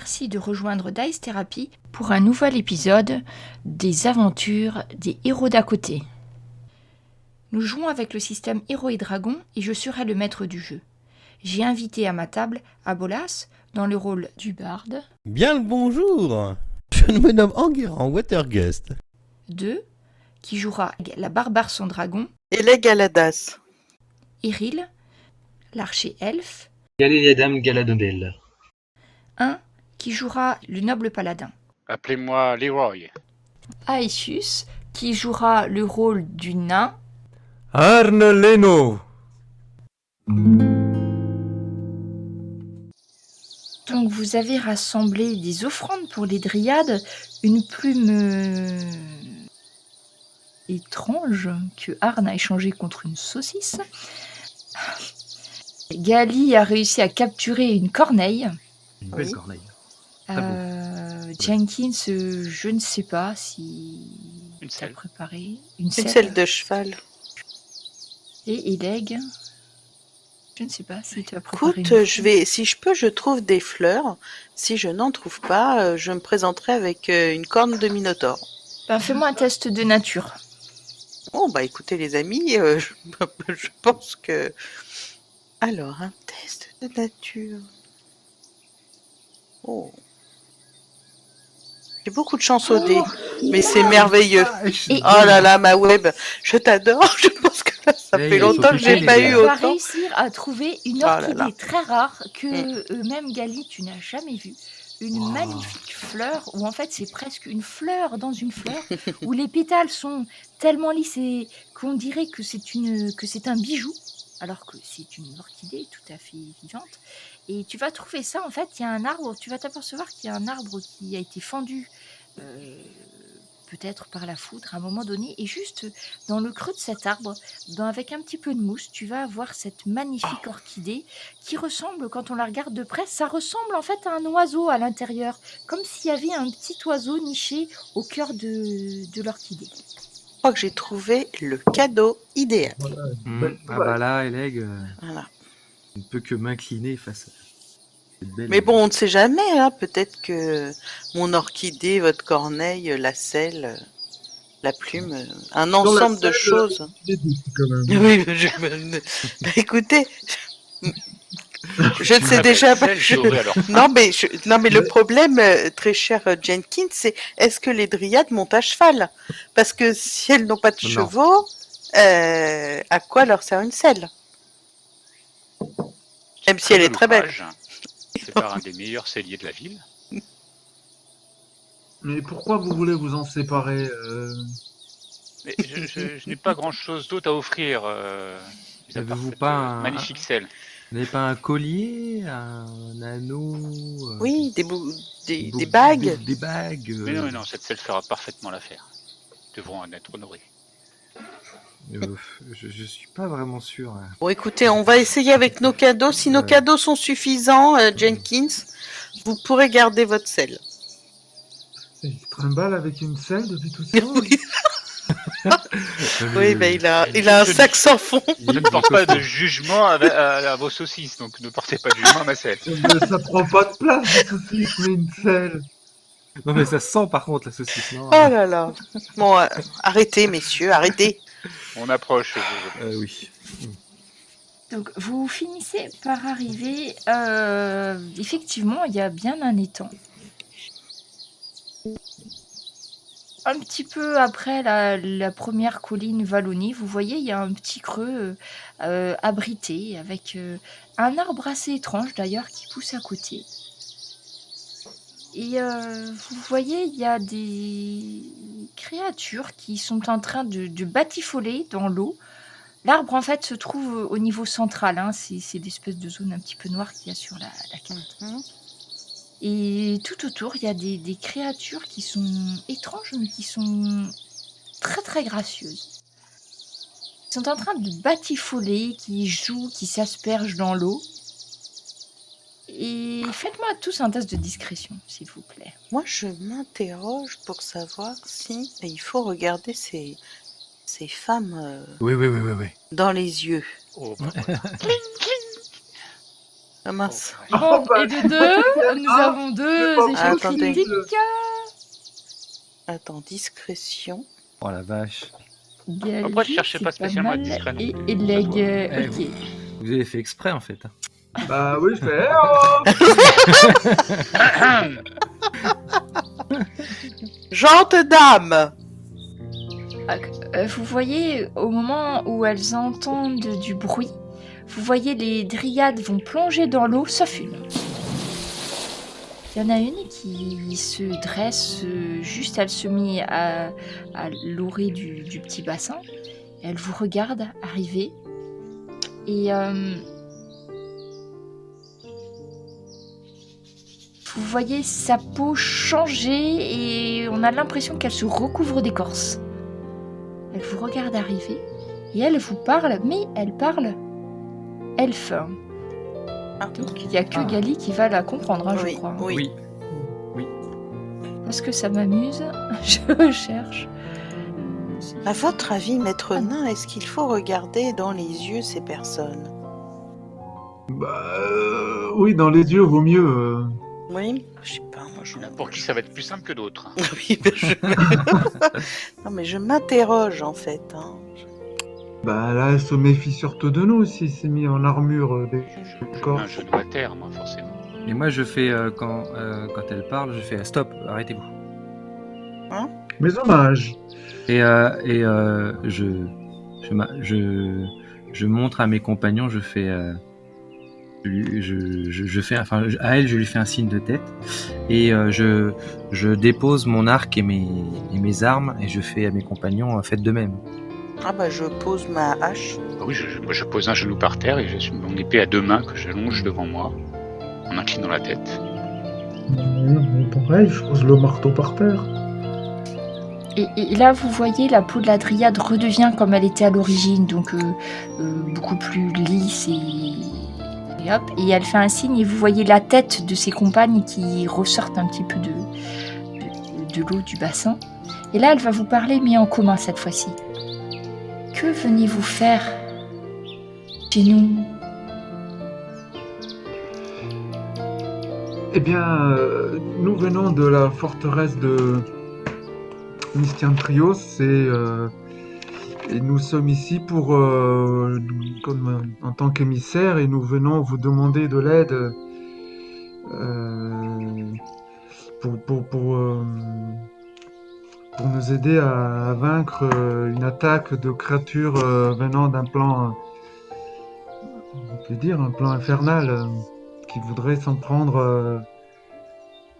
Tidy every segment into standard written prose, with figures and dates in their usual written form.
merci de rejoindre Dice Therapy pour un nouvel épisode des aventures des héros d'à côté. Nous jouons avec le système Héros et Dragons et je serai le maître du jeu. J'ai invité à ma table Abolas dans le rôle du barde. Bien le bonjour. Je me nomme Enguerrand Watergust. 2, qui jouera la barbare sans dragon. Et les Galadas. Eril, l'archer elfe. Galéliadam Galadondel. 1, qui jouera le noble paladin. Appelez-moi Leroy. Aesius, qui jouera le rôle du nain. Arne Leno. Donc vous avez rassemblé des offrandes pour les dryades, une plume étrange que Arne a échangée contre une saucisse. Gali a réussi à capturer une corneille. Une belle Oui. corneille. Jenkins, je ne sais pas si Une tu as selle. préparé Une selle de cheval. Et Eleg, je ne sais pas si tu as préparé. Écoute, si je peux, je trouve des fleurs. Si je n'en trouve pas, je me présenterai avec une corne de minotaure. Ben, fais-moi un test de nature. Oh, bah écoutez les amis, je pense que... Alors, un test de nature. Oh. J'ai beaucoup de chance au dé, mais c'est merveilleux. Et- Oh là là, ma web, je t'adore. Je pense que là, ça Hey, fait ils sont longtemps que j'ai occupés, pas les eu gars. On va autant. réussir à trouver une Oh là orchidée là. très rare que même Gali tu n'as jamais vue. Une Oh. magnifique fleur où en fait c'est presque une fleur dans une fleur où les pétales sont tellement lisses et qu'on dirait que c'est un bijou alors que c'est une orchidée tout à fait vivante. Et tu vas trouver ça en fait, il y a un arbre, tu vas t'apercevoir qu'il y a un arbre qui a été fendu peut-être par la foudre à un moment donné et juste dans le creux de cet arbre, avec un petit peu de mousse, tu vas avoir cette magnifique orchidée qui ressemble, quand on la regarde de près, ça ressemble en fait à un oiseau à l'intérieur, comme s'il y avait un petit oiseau niché au cœur de l'orchidée. Je crois que j'ai trouvé le cadeau idéal. Ah bah là, Eleg, Voilà. je ne peut que m'incliner face à cette belle... Mais bon, on ne sait jamais, hein. Peut-être que mon orchidée, votre corneille, la selle, la plume, un ensemble de choses. Oui, bah, écoutez, je ne sais déjà pas. Celle, j'aurais alors. Non, mais le problème, très cher Jenkins, c'est est-ce que les dryades montent à cheval? Parce que si elles n'ont pas de Non. chevaux, à quoi leur sert une selle? Même si elle est très belle. C'est par un des meilleurs celliers de la ville. Mais pourquoi vous voulez vous en séparer Mais je n'ai pas grand-chose d'autre à offrir. Mis à part Avez-vous cette, pas un- magnifique selle. Vous n'avez pas un collier, un anneau Oui, des bagues. Des bagues Mais non, cette selle fera parfaitement l'affaire. Devront en être honorés. Je suis pas vraiment sûr. Hein. Bon, écoutez, on va essayer avec nos cadeaux. Si nos cadeaux sont suffisants, Jenkins, vous pourrez garder votre selle. Il se trimballe avec une selle depuis tout ce temps. Oui, oui, ben il a un sac sans fond. Je ne porte pas de jugement à vos saucisses, donc ne portez pas de jugement à ma selle. Mais ça prend pas de place, les saucisses, mais une selle. Non mais ça sent par contre la saucisse, non Oh là là. Bon, arrêtez, messieurs, arrêtez. On approche. Oui. Donc vous finissez par arriver, effectivement il y a bien un étang. Un petit peu après la première colline vallonnée, vous voyez, il y a un petit creux abrité avec un arbre assez étrange d'ailleurs qui pousse à côté. Et vous voyez, il y a des créatures qui sont en train de batifoler dans l'eau. L'arbre en fait se trouve au niveau central, hein, c'est l'espèce de zone un petit peu noire qu'il y a sur la carte. Et tout autour, il y a des créatures qui sont étranges, mais qui sont très très gracieuses. Ils sont en train de batifoler, qui jouent, qui s'aspergent dans l'eau. Et faites-moi tous un test de discrétion, s'il vous plaît. Moi, je m'interroge pour savoir si il faut regarder ces femmes Oui. dans les yeux. Oh, bah, voilà. Ah mince. Bon, Oh, bah, et de deux, nous avons deux pas échecs attendez. critiques. Attends, discrétion. Oh la vache. Après, je cherchais c'est pas spécialement à être mal. discret non Et plus, Leg, ça se voit. Eh, ok. Vous avez fait exprès en fait. Bah oui, je fais. Oh Gente dame. Vous voyez, au moment où elles entendent du bruit, vous voyez les dryades vont plonger dans l'eau, sauf une. Il y en a une qui se dresse, juste elle se met à l'orée du petit bassin. Elle vous regarde arriver. Et vous voyez sa peau changer et on a l'impression qu'elle se recouvre d'écorce. Elle vous regarde arriver et elle vous parle, mais elle parle elfe. Donc il n'y a que Gali qui va la comprendre, hein, je crois. Oui. Parce que ça m'amuse, je cherche. À votre avis, maître nain, est-ce qu'il faut regarder dans les yeux ces personnes? Bah oui, dans les yeux, vaut mieux. Oui, je sais pas, moi je... Pour qui ça va être plus simple que d'autres. Oui, mais non, mais je m'interroge en fait. Hein. Bah là, elle se méfie surtout de nous s'il s'est mis en armure des Je mets corps. un genou à terre, moi, forcément. Et moi je fais quand elle parle, je fais stop, arrêtez-vous. Mes hommages. Et je montre à mes compagnons, je fais à elle je lui fais un signe de tête et je dépose mon arc et mes armes et je fais à mes compagnons faites de même. Ah bah je pose ma hache. Bah oui, je pose un genou par terre et je suis mon épée à deux mains que j'allonge devant moi, en inclinant la tête. Pareil, je pose le marteau par terre. Et là, vous voyez, la peau de la dryade redevient comme elle était à l'origine, donc beaucoup plus lisse et hop. Et elle fait un signe et vous voyez la tête de ses compagnes qui ressortent un petit peu de l'eau du bassin. Et là, elle va vous parler, mais en commun cette fois-ci. Que venez-vous faire chez nous? Eh bien, nous venons de la forteresse de Mystian Trios et nous sommes ici pour, en tant qu'émissaires et nous venons vous demander de l'aide pour nous aider à vaincre une attaque de créatures venant d'un plan, on peut dire, un plan infernal qui voudrait s'en prendre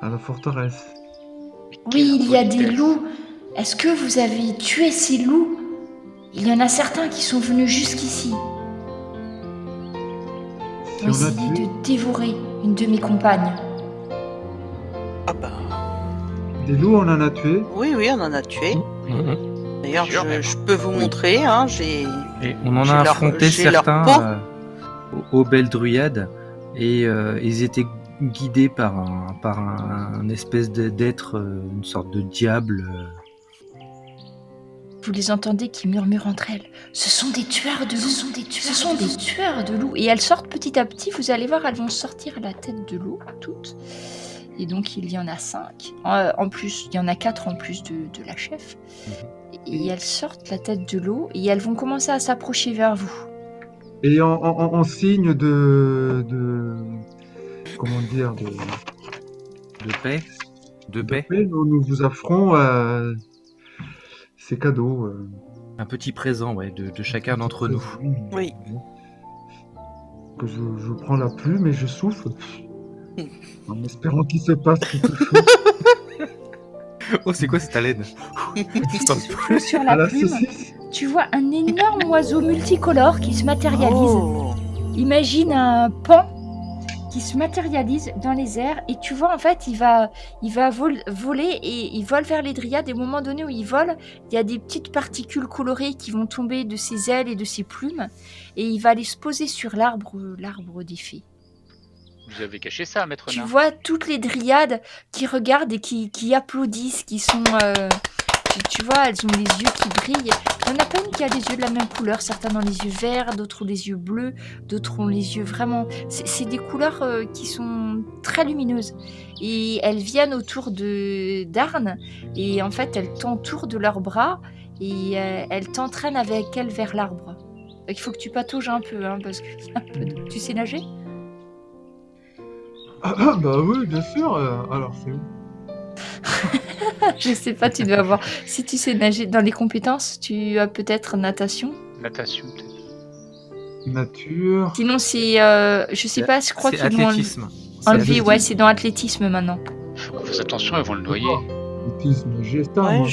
à la forteresse. Oui, il y a des loups. Est-ce que vous avez tué ces loups? Il y en a certains qui sont venus jusqu'ici. Si Ont on a essayé tué de dévorer une de mes compagnes. Ah bah des loups, on en a tué. oui, on en a tué. D'ailleurs, Plusieurs, même. je peux vous montrer. Hein, j'ai Et on en J'ai a leur- affronté j'ai leur certains peau. aux belles druiades et ils étaient guidés par un espèce d'être, une sorte de diable. Vous les entendez qui murmurent entre elles. Ce sont des tueurs de loups. Ce sont des tueurs de loups. Et elles sortent petit à petit. Vous allez voir, elles vont sortir la tête de l'eau, toutes. Et donc, il y en a 5. En plus, il y en a 4 en plus de la chef. Et elles sortent la tête de l'eau et elles vont commencer à s'approcher vers vous. Et en signe de comment dire, De paix. nous vous offrons ces cadeaux. Un petit présent de chacun d'entre nous. Oui. Que je prends la plume et je souffle. En espérant qu'il se passe quelque chose. Oh, c'est quoi cette haleine? Sur À la la plume, saucisse. tu vois un énorme oiseau multicolore qui se matérialise. Oh. Imagine un pan qui se matérialise dans les airs et tu vois en fait il va voler et il vole vers les dryades et au moment donné où il vole, il y a des petites particules colorées qui vont tomber de ses ailes et de ses plumes et il va aller se poser sur l'arbre des fées. Vous avez caché ça, maître Tu nain. vois toutes les dryades qui regardent et qui applaudissent, qui sont Tu vois, elles ont les yeux qui brillent. Il n'y en a pas une qui a les yeux de la même couleur. Certains ont les yeux verts, d'autres ont les yeux bleus, d'autres ont les yeux vraiment... C'est des couleurs qui sont très lumineuses. Et elles viennent autour d'Arn. Et en fait, elles t'entourent de leurs bras. Et elles t'entraînent avec elles vers l'arbre. Donc, il faut que tu patauges un peu, hein, parce que tu sais nager? Bah oui, bien sûr. Alors, c'est où? Je sais pas, tu dois avoir... Si tu sais nager dans les compétences, tu as peut-être natation. Natation, peut-être. Nature. Sinon, c'est... je sais pas, je crois C'est qu'ils l'ont athlétisme. enlevé. Ouais, c'est dans athlétisme maintenant. Faut qu'on fasse attention, elles vont le noyer. Athlétisme, j'ai ça, Ouais, moi.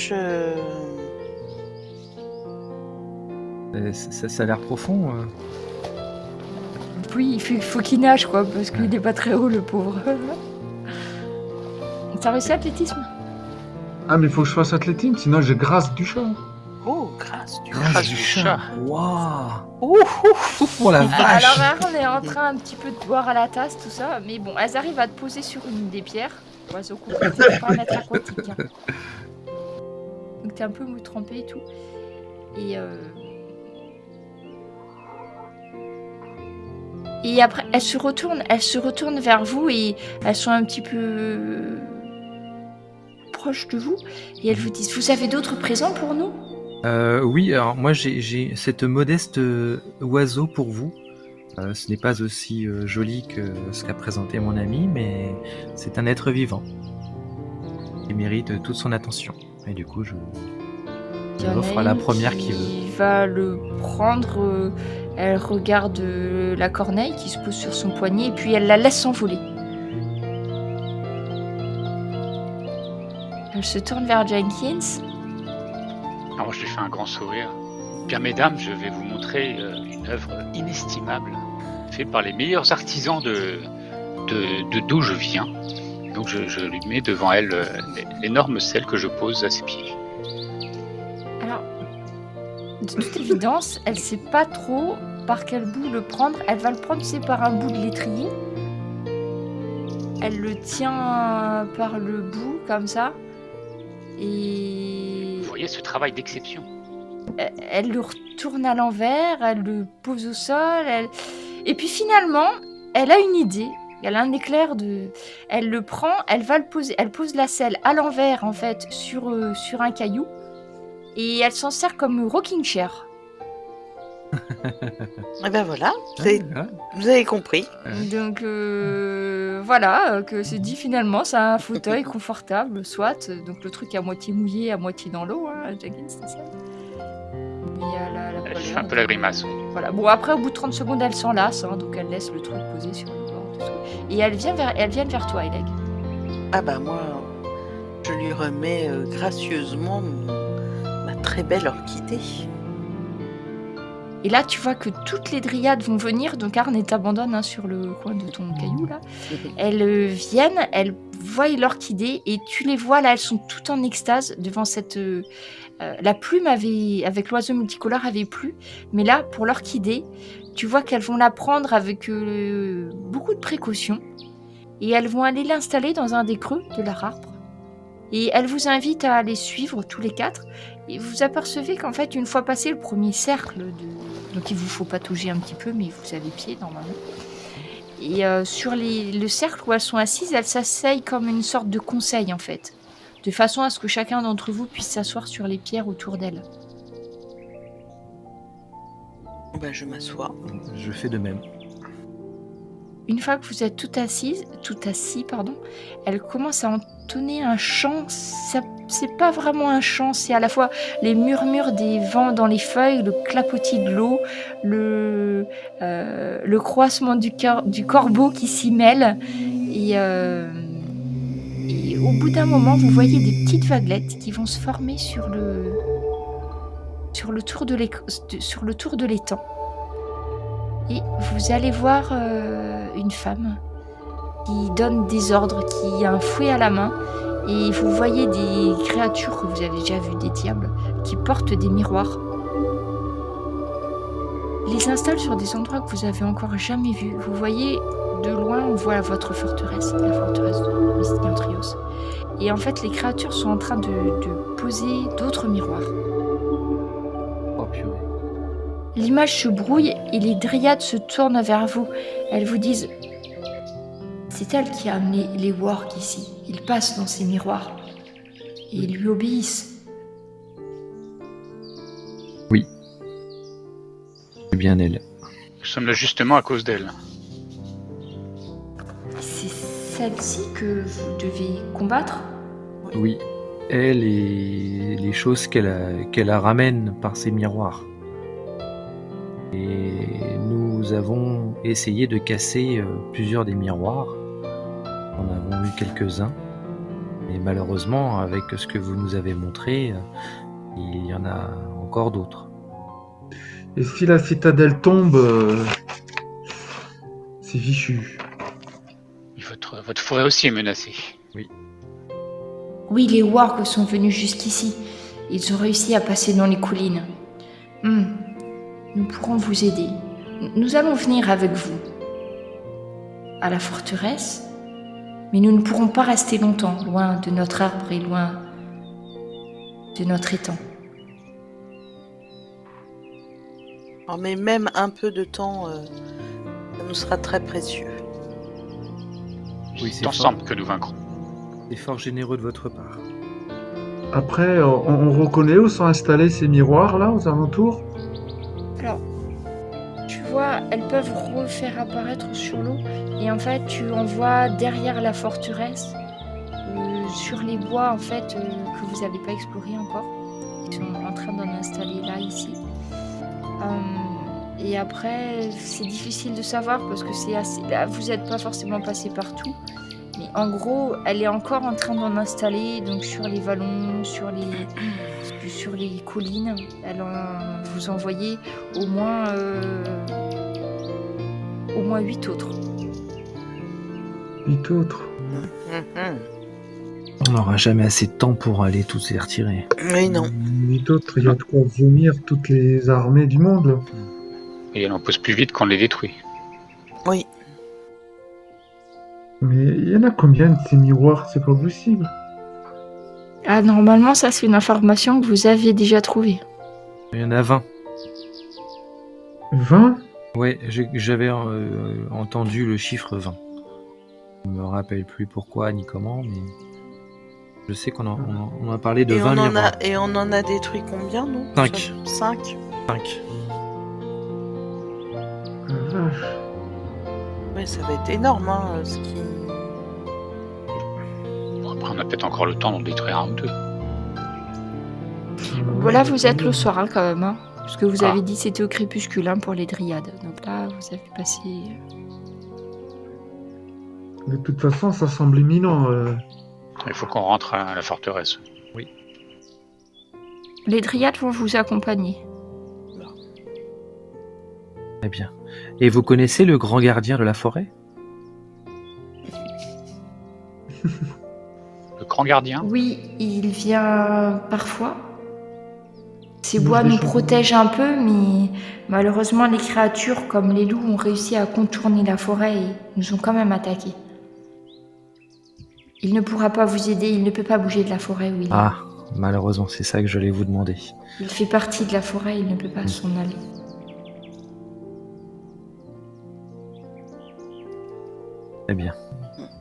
Ça a l'air profond. Oui, il faut qu'il nage, quoi, parce qu'il est pas très haut, le pauvre. T'as réussi l'athlétisme? Ah, mais il faut que je fasse athlétisme, sinon j'ai grâce du chat. Oh, grâce du Grâce du chat. Waouh. Ouh, Oh la vache. Alors, on est en train un petit peu de boire à la tasse, tout ça, mais bon, elles arrivent à te poser sur une des pierres. Oiseau coupé, c'est pas un être aquatique. Hein. Donc t'es un peu mou trempé et tout. Et après, elles se retournent vers vous et elles sont un petit peu proches de vous. Et elles vous disent, vous avez d'autres présents pour nous? Oui, alors moi j'ai cette modeste oiseau pour vous. Ce n'est pas aussi joli que ce qu'a présenté mon ami, mais c'est un être vivant. Il mérite toute son attention. Et du coup, je l'offre à la première qui veut. Il va le prendre. Elle regarde la corneille qui se pose sur son poignet et puis elle la laisse s'envoler. Elle se tourne vers Jenkins. Alors, je lui fais un grand sourire. Bien, mesdames, je vais vous montrer une œuvre inestimable, faite par les meilleurs artisans d'où je viens. Donc, je lui mets devant elle l'énorme selle que je pose à ses pieds. Alors, de toute évidence, elle sait pas trop par quel bout le prendre. Elle va le prendre, tu sais, par un bout de l'étrier. Elle le tient par le bout, comme ça. Et... Vous voyez ce travail d'exception? Elle le retourne à l'envers, elle le pose au sol. Et puis finalement, elle a une idée. Elle a un éclair de... Elle le prend, elle va le poser. Elle pose la selle à l'envers, en fait, sur un caillou. Et elle s'en sert comme rocking chair. Et ben voilà, vous avez compris. Donc voilà, que c'est dit finalement, c'est un fauteuil confortable, soit. Donc le truc à moitié mouillé, à moitié dans l'eau, hein, Jenkins, c'est ça. Je fais un peu la grimace. Voilà. Bon, après, au bout de 30 secondes, elle s'en lasse, hein, donc elle laisse le truc posé sur le bord. Tout ça. Et elle vient vers toi, Eleg. Ah bah moi, je lui remets gracieusement ma très belle orchidée. Et là, tu vois que toutes les dryades vont venir, donc Arne t'abandonne sur le coin de ton caillou, là. Elles viennent, elles voient l'orchidée, et tu les vois, là, elles sont toutes en extase devant cette... la plume avec l'oiseau multicolore avait plu, mais là, pour l'orchidée, tu vois qu'elles vont la prendre avec beaucoup de précautions, et elles vont aller l'installer dans un des creux de leur arbre. Et elles vous invitent à les suivre tous les quatre, et vous apercevez qu'en fait, une fois passé le premier cercle donc il vous faut patauger un petit peu, mais vous avez pied normalement. Et sur le cercle où elles sont assises, elles s'asseyent comme une sorte de conseil en fait, de façon à ce que chacun d'entre vous puisse s'asseoir sur les pierres autour d'elles. Ben, je m'assois. Je fais de même. Une fois que vous êtes tout assis, elle commence à entonner un chant. C'est pas vraiment un chant, c'est à la fois les murmures des vents dans les feuilles, le clapotis de l'eau, le croassement du corbeau qui s'y mêle. Et au bout d'un moment, vous voyez des petites vaguelettes qui vont se former sur le tour de l'étang. Et vous allez voir une femme qui donne des ordres, qui a un fouet à la main. Et vous voyez des créatures que vous avez déjà vues, des diables, qui portent des miroirs. les installe sur des endroits que vous avez encore jamais vus. Vous voyez, de loin, on voit votre forteresse, la forteresse de Mysthianthrios. Et en fait, les créatures sont en train de poser d'autres miroirs. Oh purée. L'image se brouille et les dryades se tournent vers vous. Elles vous disent « C'est elle qui a amené les wargs ici. Ils passent dans ces miroirs. Et ils lui obéissent. » C'est bien elle. Nous sommes là justement à cause d'elle. C'est celle-ci que vous devez combattre ? Oui, elle et les choses qu'elle ramène par ses miroirs. Et nous avons essayé de casser plusieurs des miroirs. En avons eu quelques-uns. Et malheureusement, avec ce que vous nous avez montré, il y en a encore d'autres. Et si la citadelle tombe, c'est fichu. Et votre forêt aussi est menacée. Oui, les wargs sont venus jusqu'ici. Ils ont réussi à passer dans les collines. Nous pourrons vous aider. Nous allons venir avec vous à la forteresse, mais nous ne pourrons pas rester longtemps, loin de notre arbre et loin de notre étang. Oh, mais même un peu de temps, ça nous sera très précieux. Oui, C'est ensemble que nous vaincrons. C'est fort généreux de votre part. Après, on reconnaît où sont installés ces miroirs là, aux alentours? Alors, tu vois, elles peuvent refaire apparaître sur l'eau, et en fait, tu en vois derrière la forteresse, sur les bois en fait que vous n'avez pas explorés encore. Ils sont en train d'en installer là, ici. Et après, c'est difficile de savoir parce que c'est assez. Là, vous n'êtes pas forcément passé partout. Mais en gros, elle est encore en train d'en installer, donc sur les vallons, sur les collines. Elle vous envoyez au moins 8 autres. 8 autres. On n'aura jamais assez de temps pour aller tous les retirer. Oui, non. 8 autres, il y a de quoi vomir toutes les armées du monde là. Et elle en pose plus vite qu'on les détruit. Oui. Mais il y en a combien de ces miroirs? C'est pas possible. Ah, normalement, ça, c'est une information que vous aviez déjà trouvée. Il y en a 20. 20? Ouais, j'avais entendu le chiffre 20. Je me rappelle plus pourquoi ni comment, mais je sais qu'on on a parlé de 20 miroirs. Et on en a détruit combien, nous? 5. 5. 5. Vache. Oui, ça va être énorme, hein, ce qui... Bon, après, on a peut-être encore le temps d'en détruire un ou deux. Voilà, vous êtes le soir hein, quand même. Hein, parce que vous Ah. avez dit que c'était au crépuscule hein, pour les dryades. Donc là, vous avez passé... De toute façon, ça semble imminent. Il faut qu'on rentre à la forteresse. Les dryades vont vous accompagner. Très bien. Et vous connaissez le grand gardien de la forêt? Le grand gardien. Oui, il vient parfois. Ces Il bois mange des nous champignons. protègent un peu, mais malheureusement, les créatures comme les loups ont réussi à contourner la forêt et nous ont quand même attaqués. Il ne pourra pas vous aider, il ne peut pas bouger de la forêt où il est. Ah, malheureusement, c'est ça que j'allais vous demander. Il fait partie de la forêt, il ne peut pas s'en aller. Très bien.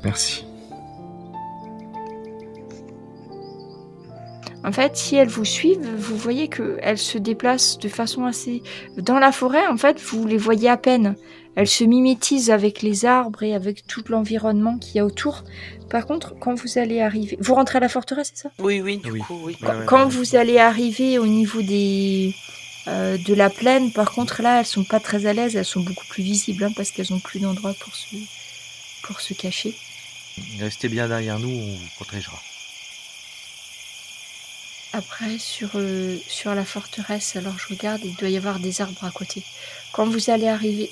Merci. En fait, si elles vous suivent, vous voyez qu'elles se déplacent de façon assez... Dans la forêt, en fait, vous les voyez à peine. Elles se mimétisent avec les arbres et avec tout l'environnement qu'il y a autour. Par contre, quand vous allez arriver... Vous rentrez à la forteresse, c'est ça ? Oui, du Oui. coup, oui. Quand vous allez arriver au niveau de la plaine, par contre, là, elles sont pas très à l'aise. Elles sont beaucoup plus visibles hein, parce qu'elles ont plus d'endroit pour se cacher. Restez bien derrière nous, on vous protégera. Après, sur la forteresse, alors je regarde, il doit y avoir des arbres à côté. Quand vous allez arriver,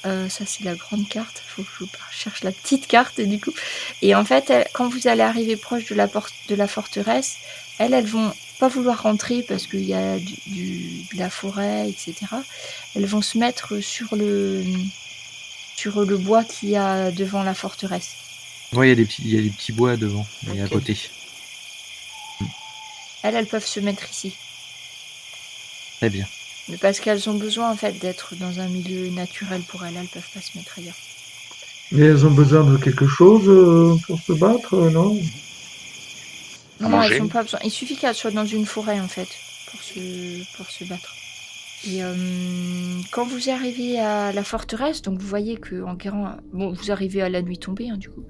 ça c'est la grande carte, il faut que je cherche la petite carte du coup. Et en fait, quand vous allez arriver proche de la forteresse, elles vont pas vouloir rentrer parce qu'il y a de la forêt, etc. Elles vont se mettre sur le bois qu'il y a devant la forteresse. Oui, il y a des petits bois devant et à côté. Elles peuvent se mettre ici. Très bien. Mais parce qu'elles ont besoin en fait d'être dans un milieu naturel pour elles peuvent pas se mettre ailleurs. Mais elles ont besoin de quelque chose pour se battre, non? Non, elles n'ont pas besoin. Il suffit qu'elles soient dans une forêt en fait pour se battre. Et quand vous arrivez à la forteresse, donc vous voyez que Enguerrand, vous arrivez à la nuit tombée du coup.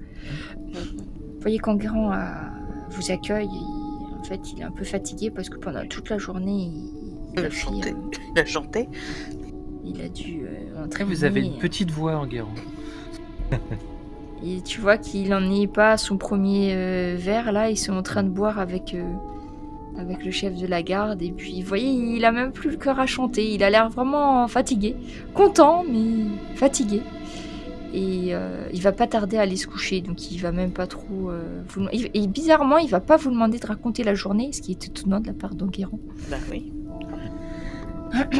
Vous voyez qu'Enguerrand vous accueille. Et, en fait, il est un peu fatigué parce que pendant toute la journée, il a chanté. Il a dû entraîner. Vous avez une petite voix, Enguerrand. Et tu vois qu'il n'en est pas à son premier verre là. Ils sont en train de boire avec le chef de la garde. Et puis, vous voyez, il a même plus le cœur à chanter. Il a l'air vraiment fatigué, content mais fatigué. Et il va pas tarder à aller se coucher, donc il va même pas trop. Et bizarrement, il va pas vous demander de raconter la journée, ce qui est étonnant de la part d'Enguerrand. Bah oui.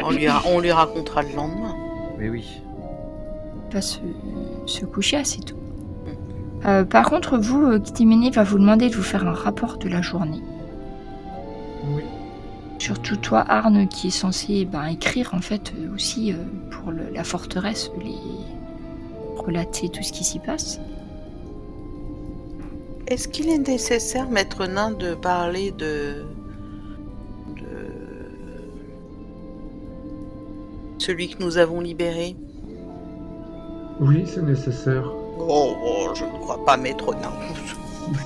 On lui racontera le lendemain. Mais oui. Il va se coucher assez tôt. Par contre, vous, Kitimene va vous demander de vous faire un rapport de la journée. Oui. Surtout toi, Arne, qui est censé écrire en fait aussi pour la forteresse, relater tout ce qui s'y passe. Est-ce qu'il est nécessaire, maître nain, de parler de celui que nous avons libéré? Oui, c'est nécessaire. Oh, je ne crois pas, maître nain.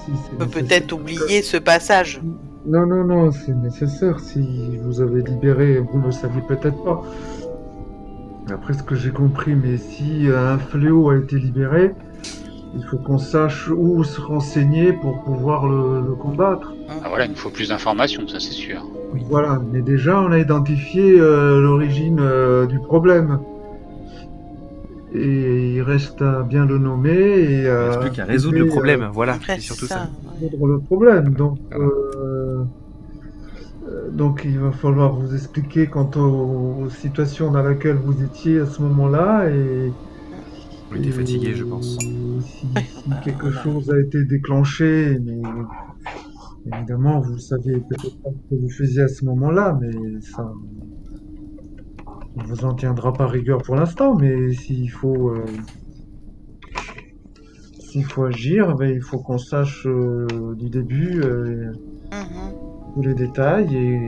Si, On peut peut-être oublier ce passage. Non, c'est nécessaire. Si vous avez libéré, vous ne le saviez peut-être pas. Après ce que j'ai compris, mais si un fléau a été libéré, il faut qu'on sache où se renseigner pour pouvoir le combattre. Voilà, il nous faut plus d'informations, ça c'est sûr. Oui. Voilà, mais déjà on a identifié l'origine du problème. Et il reste à bien le nommer et Il ne reste plus qu'à résoudre le problème, voilà, c'est surtout ça. Résoudre le problème, donc il va falloir vous expliquer quant aux situations dans lesquelles vous étiez à ce moment-là et Vous étiez fatigué, je pense. Si quelque chose a été déclenché, mais évidemment vous saviez peut-être pas ce que vous faisiez à ce moment-là, mais ça on vous en tiendra pas rigueur pour l'instant, mais s'il faut agir, il faut qu'on sache du début tous les détails et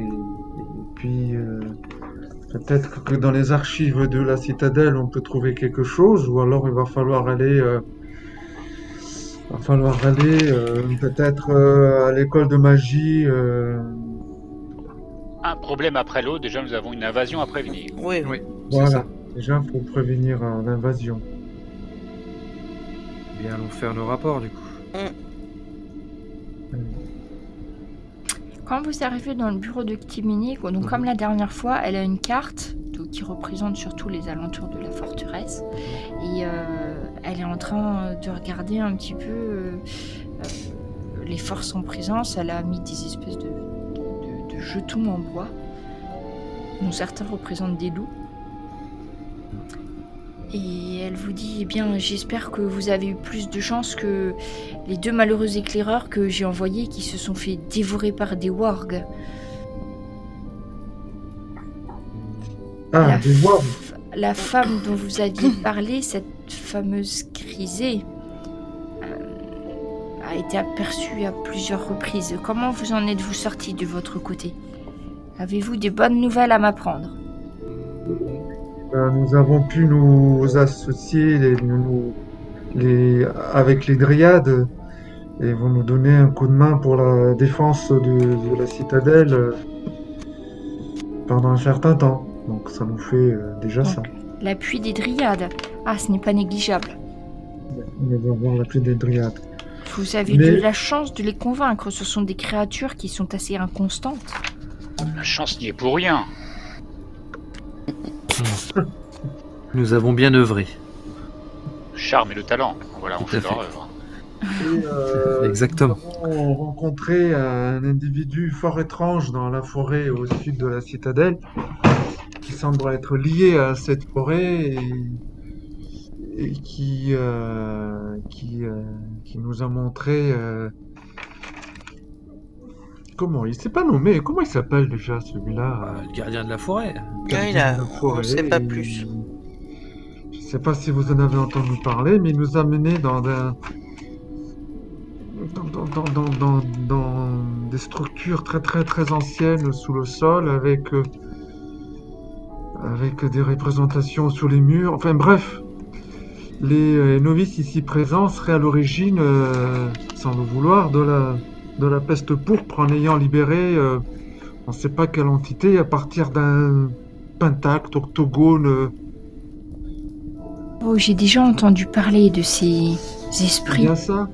puis peut-être que dans les archives de la citadelle on peut trouver quelque chose ou alors il va falloir aller peut-être à l'école de magie. Un problème après l'autre, déjà nous avons une invasion à prévenir. Oui. Voilà, déjà il faut prévenir l'invasion. Bien, allons faire nos rapports du coup. Quand vous arrivez dans le bureau de Kitimene, donc comme la dernière fois, elle a une carte qui représente surtout les alentours de la forteresse. Et elle est en train de regarder un petit peu les forces en présence. Elle a mis des espèces de jetons en bois, dont certains représentent des loups. Et elle vous dit, eh bien, j'espère que vous avez eu plus de chance que les 2 malheureux éclaireurs que j'ai envoyés qui se sont fait dévorer par des wargs. Des wargs. La femme dont vous aviez parlé, cette fameuse grisée, a été aperçue à plusieurs reprises. Comment vous en êtes-vous sortis de votre côté? Avez-vous des bonnes nouvelles à m'apprendre? Nous avons pu nous associer avec les dryades et vont nous donner un coup de main pour la défense de la citadelle pendant un certain temps. Donc ça nous fait déjà ça. L'appui des dryades. Ah, ce n'est pas négligeable. On va voir l'appui des dryades. Vous avez de la chance de les convaincre. Ce sont des créatures qui sont assez inconstantes. La chance n'y est pour rien. Nous avons bien œuvré. Le charme et le talent, voilà, on fait leur œuvre. Et Exactement. nous avons rencontré un individu fort étrange dans la forêt au sud de la citadelle, qui semble être lié à cette forêt et qui nous a montré comment il s'est pas nommé, comment il s'appelle déjà celui-là? Le gardien de la forêt. On ne sait pas plus. Je sais pas si vous en avez entendu parler, mais il nous a menés dans des structures très très très anciennes sous le sol avec des représentations sur les murs. Enfin bref, les novices ici présents seraient à l'origine, sans le vouloir, de la peste pourpre en ayant libéré on ne sait pas quelle entité à partir d'un pentacle, octogone. Oh, j'ai déjà entendu parler de ces C'est esprits. bien ça?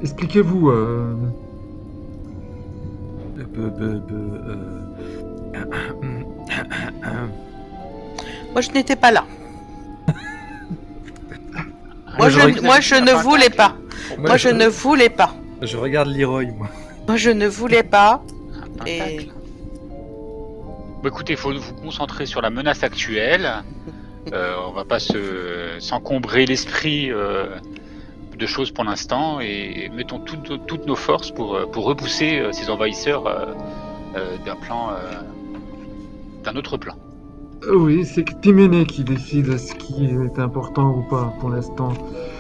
Expliquez-vous. Moi, je n'étais pas là. Ah, Moi, je ne voulais pas. Moi, je ne voulais pas. Je regarde Leroy, moi. Moi, je ne voulais pas. un Et pentacle. Bon, écoutez, il faut vous concentrer sur la menace actuelle. On va pas s'encombrer l'esprit de choses pour l'instant et mettons toutes nos forces pour repousser ces envahisseurs d'un autre plan. Oui, c'est Timene qui décide ce qui est important ou pas pour l'instant.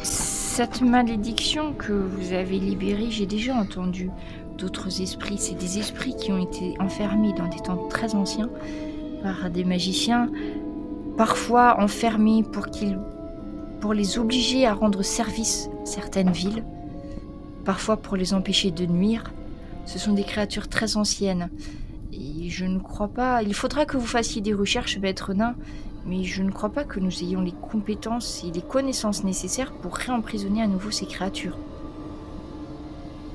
Cette malédiction que vous avez libérée, j'ai déjà entendu d'autres esprits. C'est des esprits qui ont été enfermés dans des temps très anciens par des magiciens, parfois enfermés pour les obliger à rendre service à certaines villes, parfois pour les empêcher de nuire. Ce sont des créatures très anciennes. Et je ne crois pas... Il faudra que vous fassiez des recherches, maître nain, mais je ne crois pas que nous ayons les compétences et les connaissances nécessaires pour réemprisonner à nouveau ces créatures.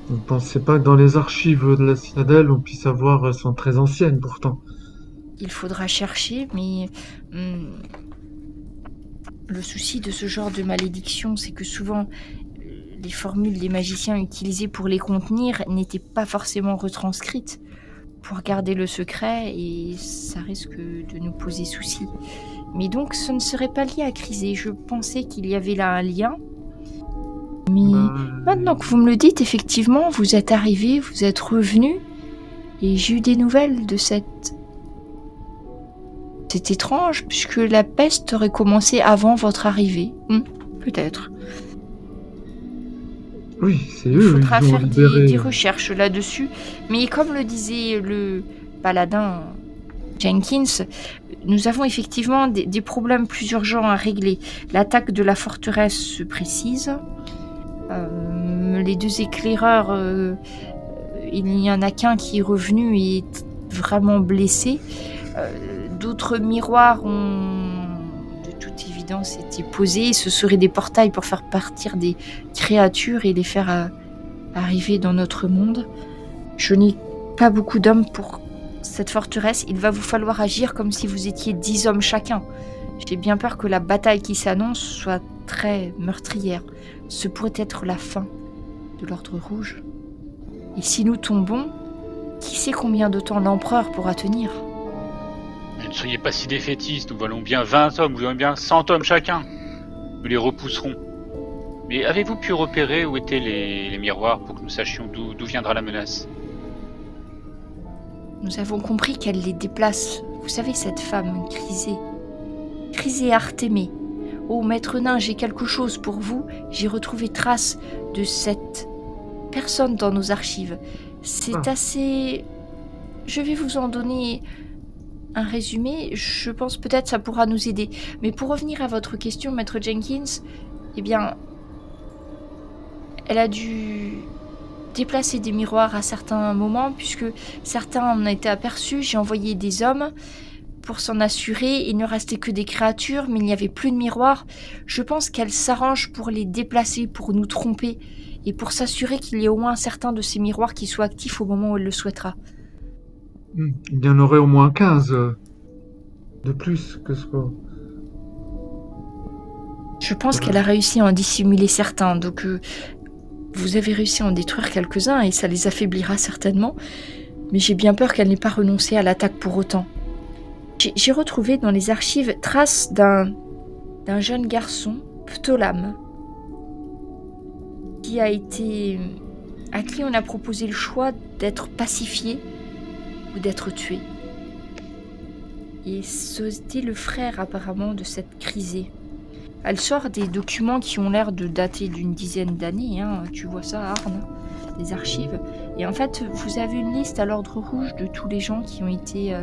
Vous ne pensez pas que dans les archives de la citadelle, on puisse avoir... Elles sont très anciennes pourtant. Il faudra chercher, mais... le souci de ce genre de malédiction, c'est que souvent, les formules des magiciens utilisées pour les contenir n'étaient pas forcément retranscrites pour garder le secret, et ça risque de nous poser souci. Mais donc, ce ne serait pas lié à Crisé. Je pensais qu'il y avait là un lien. Mais maintenant que vous me le dites, effectivement, vous êtes arrivé, vous êtes revenu, et j'ai eu des nouvelles de cette... C'est étrange, puisque la peste aurait commencé avant votre arrivée. Peut-être. Oui, c'est Il eux, faudra ils ont faire libéré... des recherches là-dessus. Mais comme le disait le paladin Jenkins, nous avons effectivement des problèmes plus urgents à régler. L'attaque de la forteresse se précise. Les deux éclaireurs, il n'y en a qu'un qui est revenu et est vraiment blessé. D'autres miroirs ont de toute évidence été posés. Ce seraient des portails pour faire partir des créatures et les faire arriver dans notre monde. Je n'ai pas beaucoup d'hommes pour cette forteresse. Il va vous falloir agir comme si vous étiez 10 hommes chacun. J'ai bien peur que la bataille qui s'annonce soit très meurtrière. Ce pourrait être la fin de l'Ordre Rouge. Et si nous tombons, qui sait combien de temps l'Empereur pourra tenir ? Mais ne soyez pas si défaitistes, nous valons bien 20 hommes, nous valons bien 100 hommes chacun. Nous les repousserons. Mais avez-vous pu repérer où étaient les miroirs pour que nous sachions d'où viendra la menace ? Nous avons compris qu'elle les déplace. Vous savez, cette femme, Crisé Artémée. Oh, maître nain, j'ai quelque chose pour vous. J'ai retrouvé trace de cette personne dans nos archives. C'est assez... Je vais vous en donner un résumé. Je pense peut-être ça pourra nous aider. Mais pour revenir à votre question, maître Jenkins, eh bien, elle a dû déplacer des miroirs à certains moments, puisque certains en ont été aperçus. J'ai envoyé des hommes pour s'en assurer. Il ne restait que des créatures, mais il n'y avait plus de miroirs. Je pense qu'elle s'arrange pour les déplacer, pour nous tromper, et pour s'assurer qu'il y ait au moins certains de ces miroirs qui soient actifs au moment où elle le souhaitera. Il y en aurait au moins 15 de plus que ce que... Je pense qu'elle a réussi à en dissimuler certains, donc Vous avez réussi à en détruire quelques-uns et ça les affaiblira certainement, mais j'ai bien peur qu'elle n'ait pas renoncé à l'attaque pour autant. J'ai retrouvé dans les archives traces d'un jeune garçon, Ptolam, à qui on a proposé le choix d'être pacifié ou d'être tué. Et c'était le frère apparemment de cette Chrysé. Elle sort des documents qui ont l'air de dater d'une dizaine d'années, hein. Tu vois ça, Arne, des archives. Et en fait, vous avez une liste à l'ordre rouge de tous les gens qui ont été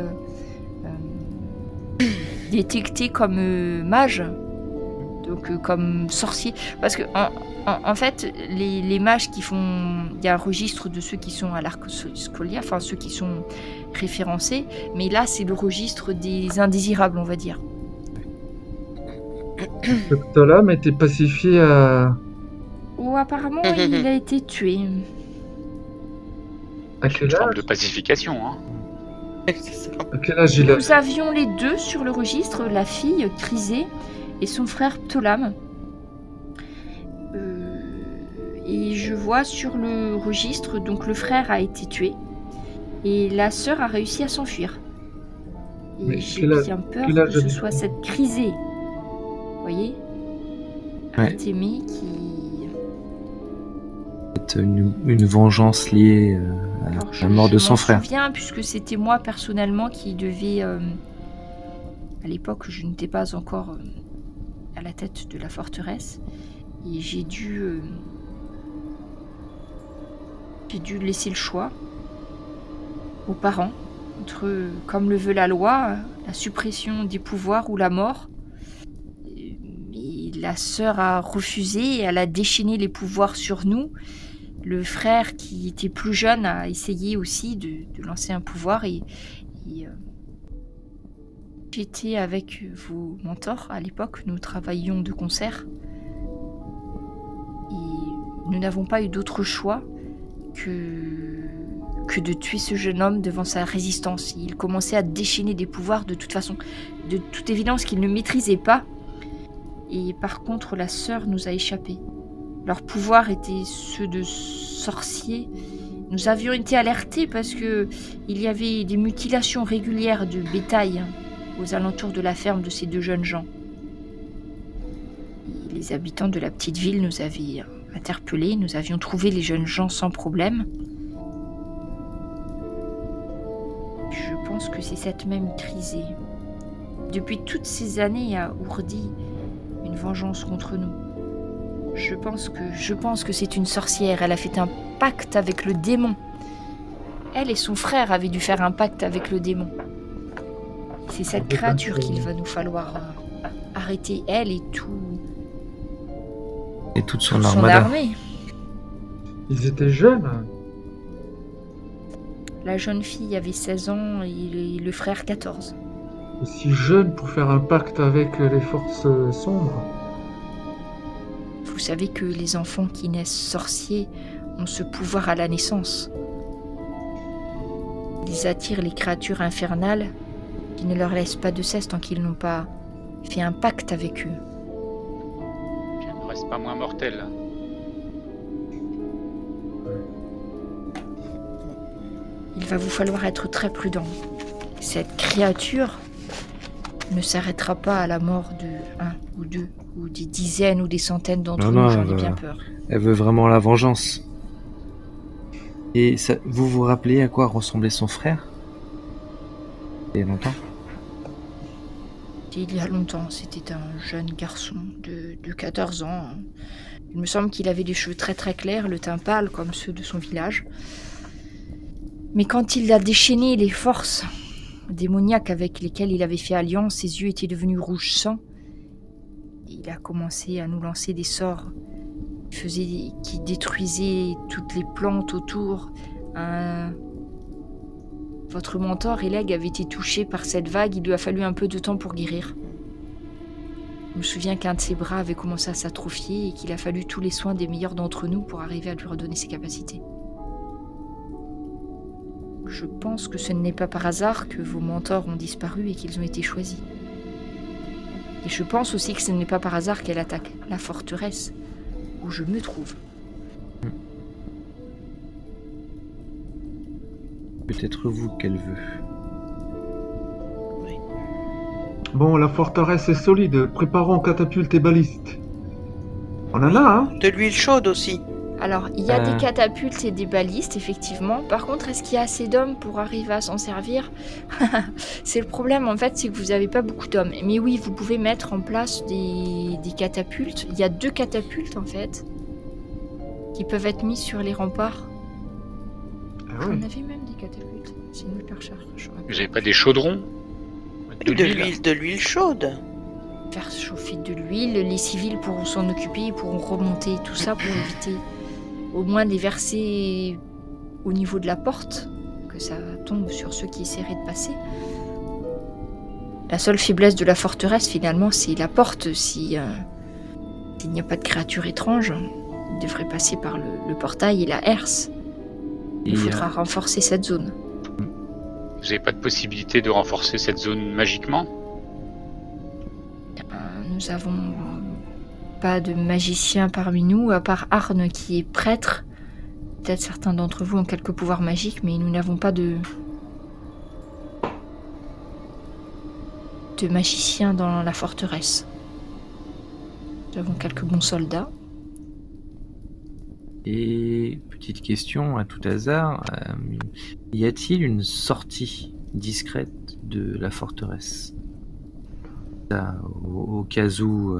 détectés comme mages, donc comme sorciers. Parce que en fait, les mages qui font... Il y a un registre de ceux qui sont à l'Arcoscolia, enfin ceux qui sont référencés, mais là, c'est le registre des indésirables, on va dire. Le Ptolam était pacifié à... Ou apparemment, il a été tué. À C'est une quel forme âge? de pacification, hein. C'est ça. À quel âge il a? Nous avions les deux sur le registre, la fille Chrysé et son frère Ptolam. Et je vois sur le registre, donc le frère a été tué et la sœur a réussi à s'enfuir. Et Mais j'ai quel âge- bien peur quel âge que ce avait-il? soit cette Chrysé, vous voyez, Ouais. Artémée qui... C'est une vengeance liée à Alors, la mort de je son m'en frère. souviens puisque c'était moi personnellement qui devais... à l'époque, je n'étais pas encore à la tête de la forteresse et j'ai dû laisser le choix aux parents entre, comme le veut la loi, la suppression des pouvoirs ou la mort. Et la sœur a refusé et elle a déchaîné les pouvoirs sur nous. Le frère, qui était plus jeune, a essayé aussi de lancer un pouvoir et j'étais avec vos mentors à l'époque, nous travaillions de concert et nous n'avons pas eu d'autre choix que de tuer ce jeune homme devant sa résistance. Il commençait à déchaîner des pouvoirs de toute façon, de toute évidence qu'il ne maîtrisait pas. Et par contre, la sœur nous a échappé. Leurs pouvoirs étaient ceux de sorciers. Nous avions été alertés parce que il y avait des mutilations régulières de bétail aux alentours de la ferme de ces deux jeunes gens. Et les habitants de la petite ville nous avaient interpellés. Nous avions trouvé les jeunes gens sans problème. Je pense que c'est cette même Chrysé. Depuis toutes ces années a ourdi une vengeance contre nous. Je pense que c'est une sorcière. Elle a fait un pacte avec le démon. Elle et son frère avaient dû faire un pacte avec le démon. C'est cette créature qu'il va nous falloir arrêter, elle et Et toute son son armada. armée. Ils étaient jeunes. La jeune fille avait 16 ans et le frère 14. Aussi jeunes pour faire un pacte avec les forces sombres. Vous savez que les enfants qui naissent sorciers ont ce pouvoir à la naissance. Ils attirent les créatures infernales qui ne leur laissent pas de cesse tant qu'ils n'ont pas fait un pacte avec eux. Je ne reste pas moins mortel. Il va vous falloir être très prudent. Cette créature ne s'arrêtera pas à la mort de un ou deux, ou des dizaines ou des centaines d'entre Non, nous, j'en ai elle bien va- peur. Elle veut vraiment la vengeance. Et ça, vous vous rappelez à quoi ressemblait son frère? Il y a longtemps? Il y a longtemps, c'était un jeune garçon de 14 ans. Il me semble qu'il avait des cheveux très très clairs, le teint pâle comme ceux de son village. Mais quand il a déchaîné les forces démoniaques avec lesquelles il avait fait alliance, ses yeux étaient devenus rouge sang. Il a commencé à nous lancer des sorts qui détruisaient toutes les plantes autour. Votre mentor, Eleg, avait été touché par cette vague. Il lui a fallu un peu de temps pour guérir. Je me souviens qu'un de ses bras avait commencé à s'atrophier et qu'il a fallu tous les soins des meilleurs d'entre nous pour arriver à lui redonner ses capacités. Je pense que ce n'est pas par hasard que vos mentors ont disparu et qu'ils ont été choisis. Et je pense aussi que ce n'est pas par hasard qu'elle attaque la forteresse où je me trouve. Peut-être vous qu'elle veut. Bon, la forteresse est solide. Préparons catapultes et balistes. On en a, hein? De l'huile chaude aussi. Alors, il y a des catapultes et des balistes, effectivement. Par contre, est-ce qu'il y a assez d'hommes pour arriver à s'en servir? C'est le problème, en fait, c'est que vous n'avez pas beaucoup d'hommes. Mais oui, vous pouvez mettre en place des catapultes. Il y a 2 catapultes, en fait, qui peuvent être mises sur les remparts. Ah On oui. avait même des catapultes. C'est une hyper recherche. Vous avez pas des chaudrons? De l'huile chaude. Faire chauffer de l'huile, les civils pourront s'en occuper, ils pourront remonter tout ça pour éviter au moins de les verser au niveau de la porte, que ça tombe sur ceux qui essaieraient de passer. La seule faiblesse de la forteresse, finalement, c'est la porte. S'il n'y a pas de créatures étranges, ils devraient passer par le portail et la herse. Il faudra renforcer cette zone. Vous n'avez pas de possibilité de renforcer cette zone magiquement? Nous avons pas de magicien parmi nous, à part Arne qui est prêtre. Peut-être certains d'entre vous ont quelques pouvoirs magiques, mais nous n'avons pas de magicien dans la forteresse. Nous avons quelques bons soldats. Et petite question à tout hasard, y a-t-il une sortie discrète de la forteresse? Ça, au cas où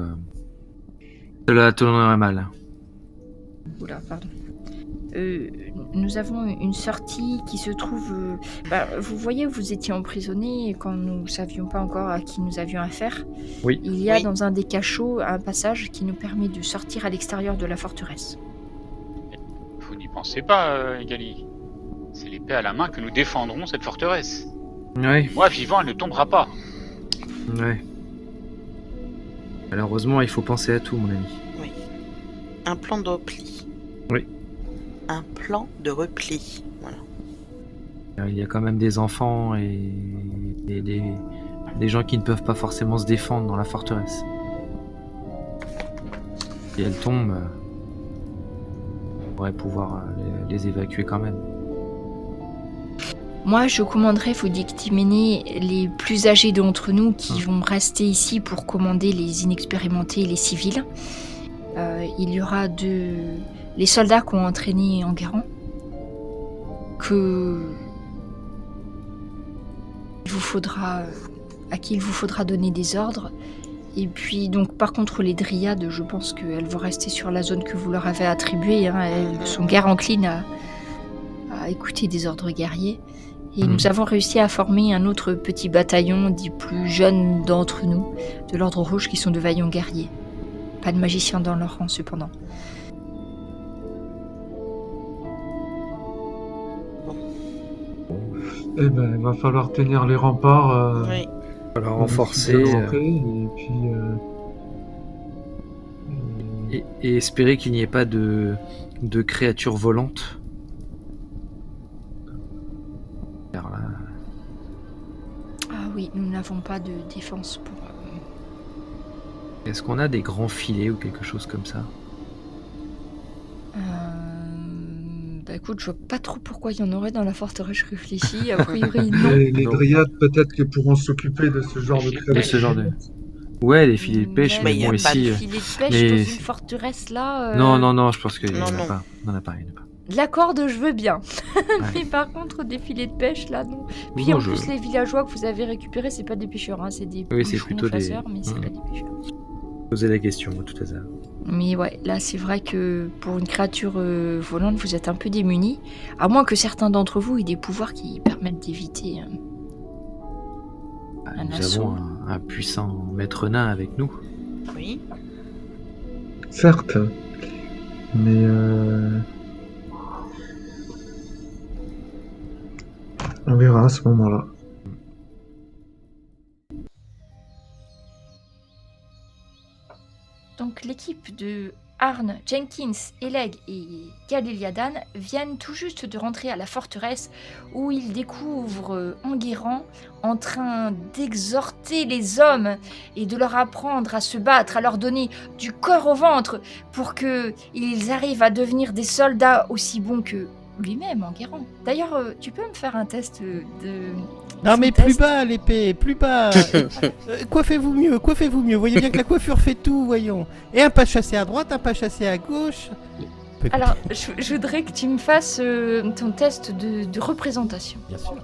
cela tournerait mal. Oula, pardon. Nous avons une sortie qui se trouve... vous voyez, vous étiez emprisonné quand nous ne savions pas encore à qui nous avions affaire. Oui. Il y a Oui. dans un des cachots un passage qui nous permet de sortir à l'extérieur de la forteresse. Vous n'y pensez pas, Egali. C'est l'épée à la main que nous défendrons cette forteresse. Ouais, Moi, vivant, elle ne tombera pas. ouais. Malheureusement, il faut penser à tout, mon ami. Un plan de repli. Oui. Un plan de repli. Voilà. Il y a quand même des enfants et des gens qui ne peuvent pas forcément se défendre dans la forteresse. Si elles tombent, on pourrait pouvoir les évacuer quand même. Moi, je commanderai vos dictyménés les plus âgés d'entre nous qui vont rester ici pour commander les inexpérimentés et les civils. Il y aura les soldats qui ont entraîné Enguerrand, à qui il vous faudra donner des ordres. Et puis, donc, par contre, les dryades, je pense qu'elles vont rester sur la zone que vous leur avez attribuée. Hein. Elles sont guère enclines à écouter des ordres guerriers. Et nous avons réussi à former un autre petit bataillon des plus jeunes d'entre nous, de l'Ordre Rouge, qui sont de vaillants guerriers. Pas de magiciens dans leur rang, cependant. Eh ben, il va falloir tenir les remparts. Oui. Alors renforcer, renforcer et puis... et espérer qu'il n'y ait pas de créatures volantes. Car là, Ah oui, nous n'avons pas de défense pour... est-ce qu'on a des grands filets ou quelque chose comme ça? Écoute, je vois pas trop pourquoi il y en aurait dans la forteresse, je réfléchis. A priori, non. les Non. dryades, peut-être que pourront s'occuper de ce genre de De créatures. ce genre de... Ouais, des filets de pêche, Mais mais il y a bon, pas de ici... Filet de pêche mais dans une c'est- forteresse là. Non, je pense qu'il n'y en Non, a non. pas. Il n'y en a pas. De la corde, je veux bien. Mais par contre, des filets de pêche là, non. Puis Non, en je- plus, les villageois que vous avez récupérés, c'est pas des pêcheurs, hein, c'est des Oui, c'est bûcherons plutôt des- chasseurs, mais c'est pas des pêcheurs. Posez la question, à tout hasard. Mais ouais, là, c'est vrai que pour une créature volante, vous êtes un peu démunis. À moins que certains d'entre vous aient des pouvoirs qui permettent d'éviter. Un Nous assaut. avons un puissant maître nain avec nous. Oui. Certes, mais on verra à ce moment-là. Donc l'équipe de Arne, Jenkins, Eleg et Galiliadan viennent tout juste de rentrer à la forteresse où ils découvrent Enguerrand en train d'exhorter les hommes et de leur apprendre à se battre, à leur donner du corps au ventre pour qu'ils arrivent à devenir des soldats aussi bons que lui-même, Enguerrand. D'ailleurs, tu peux me faire un test de... Non mais Son plus test. bas l'épée, plus bas. Coiffez-vous mieux, coiffez-vous mieux. Voyez bien que la coiffure fait tout, voyons. Et un pas chassé à droite, un pas chassé à gauche. Alors, je voudrais que tu me fasses ton test de représentation. Bien sûr.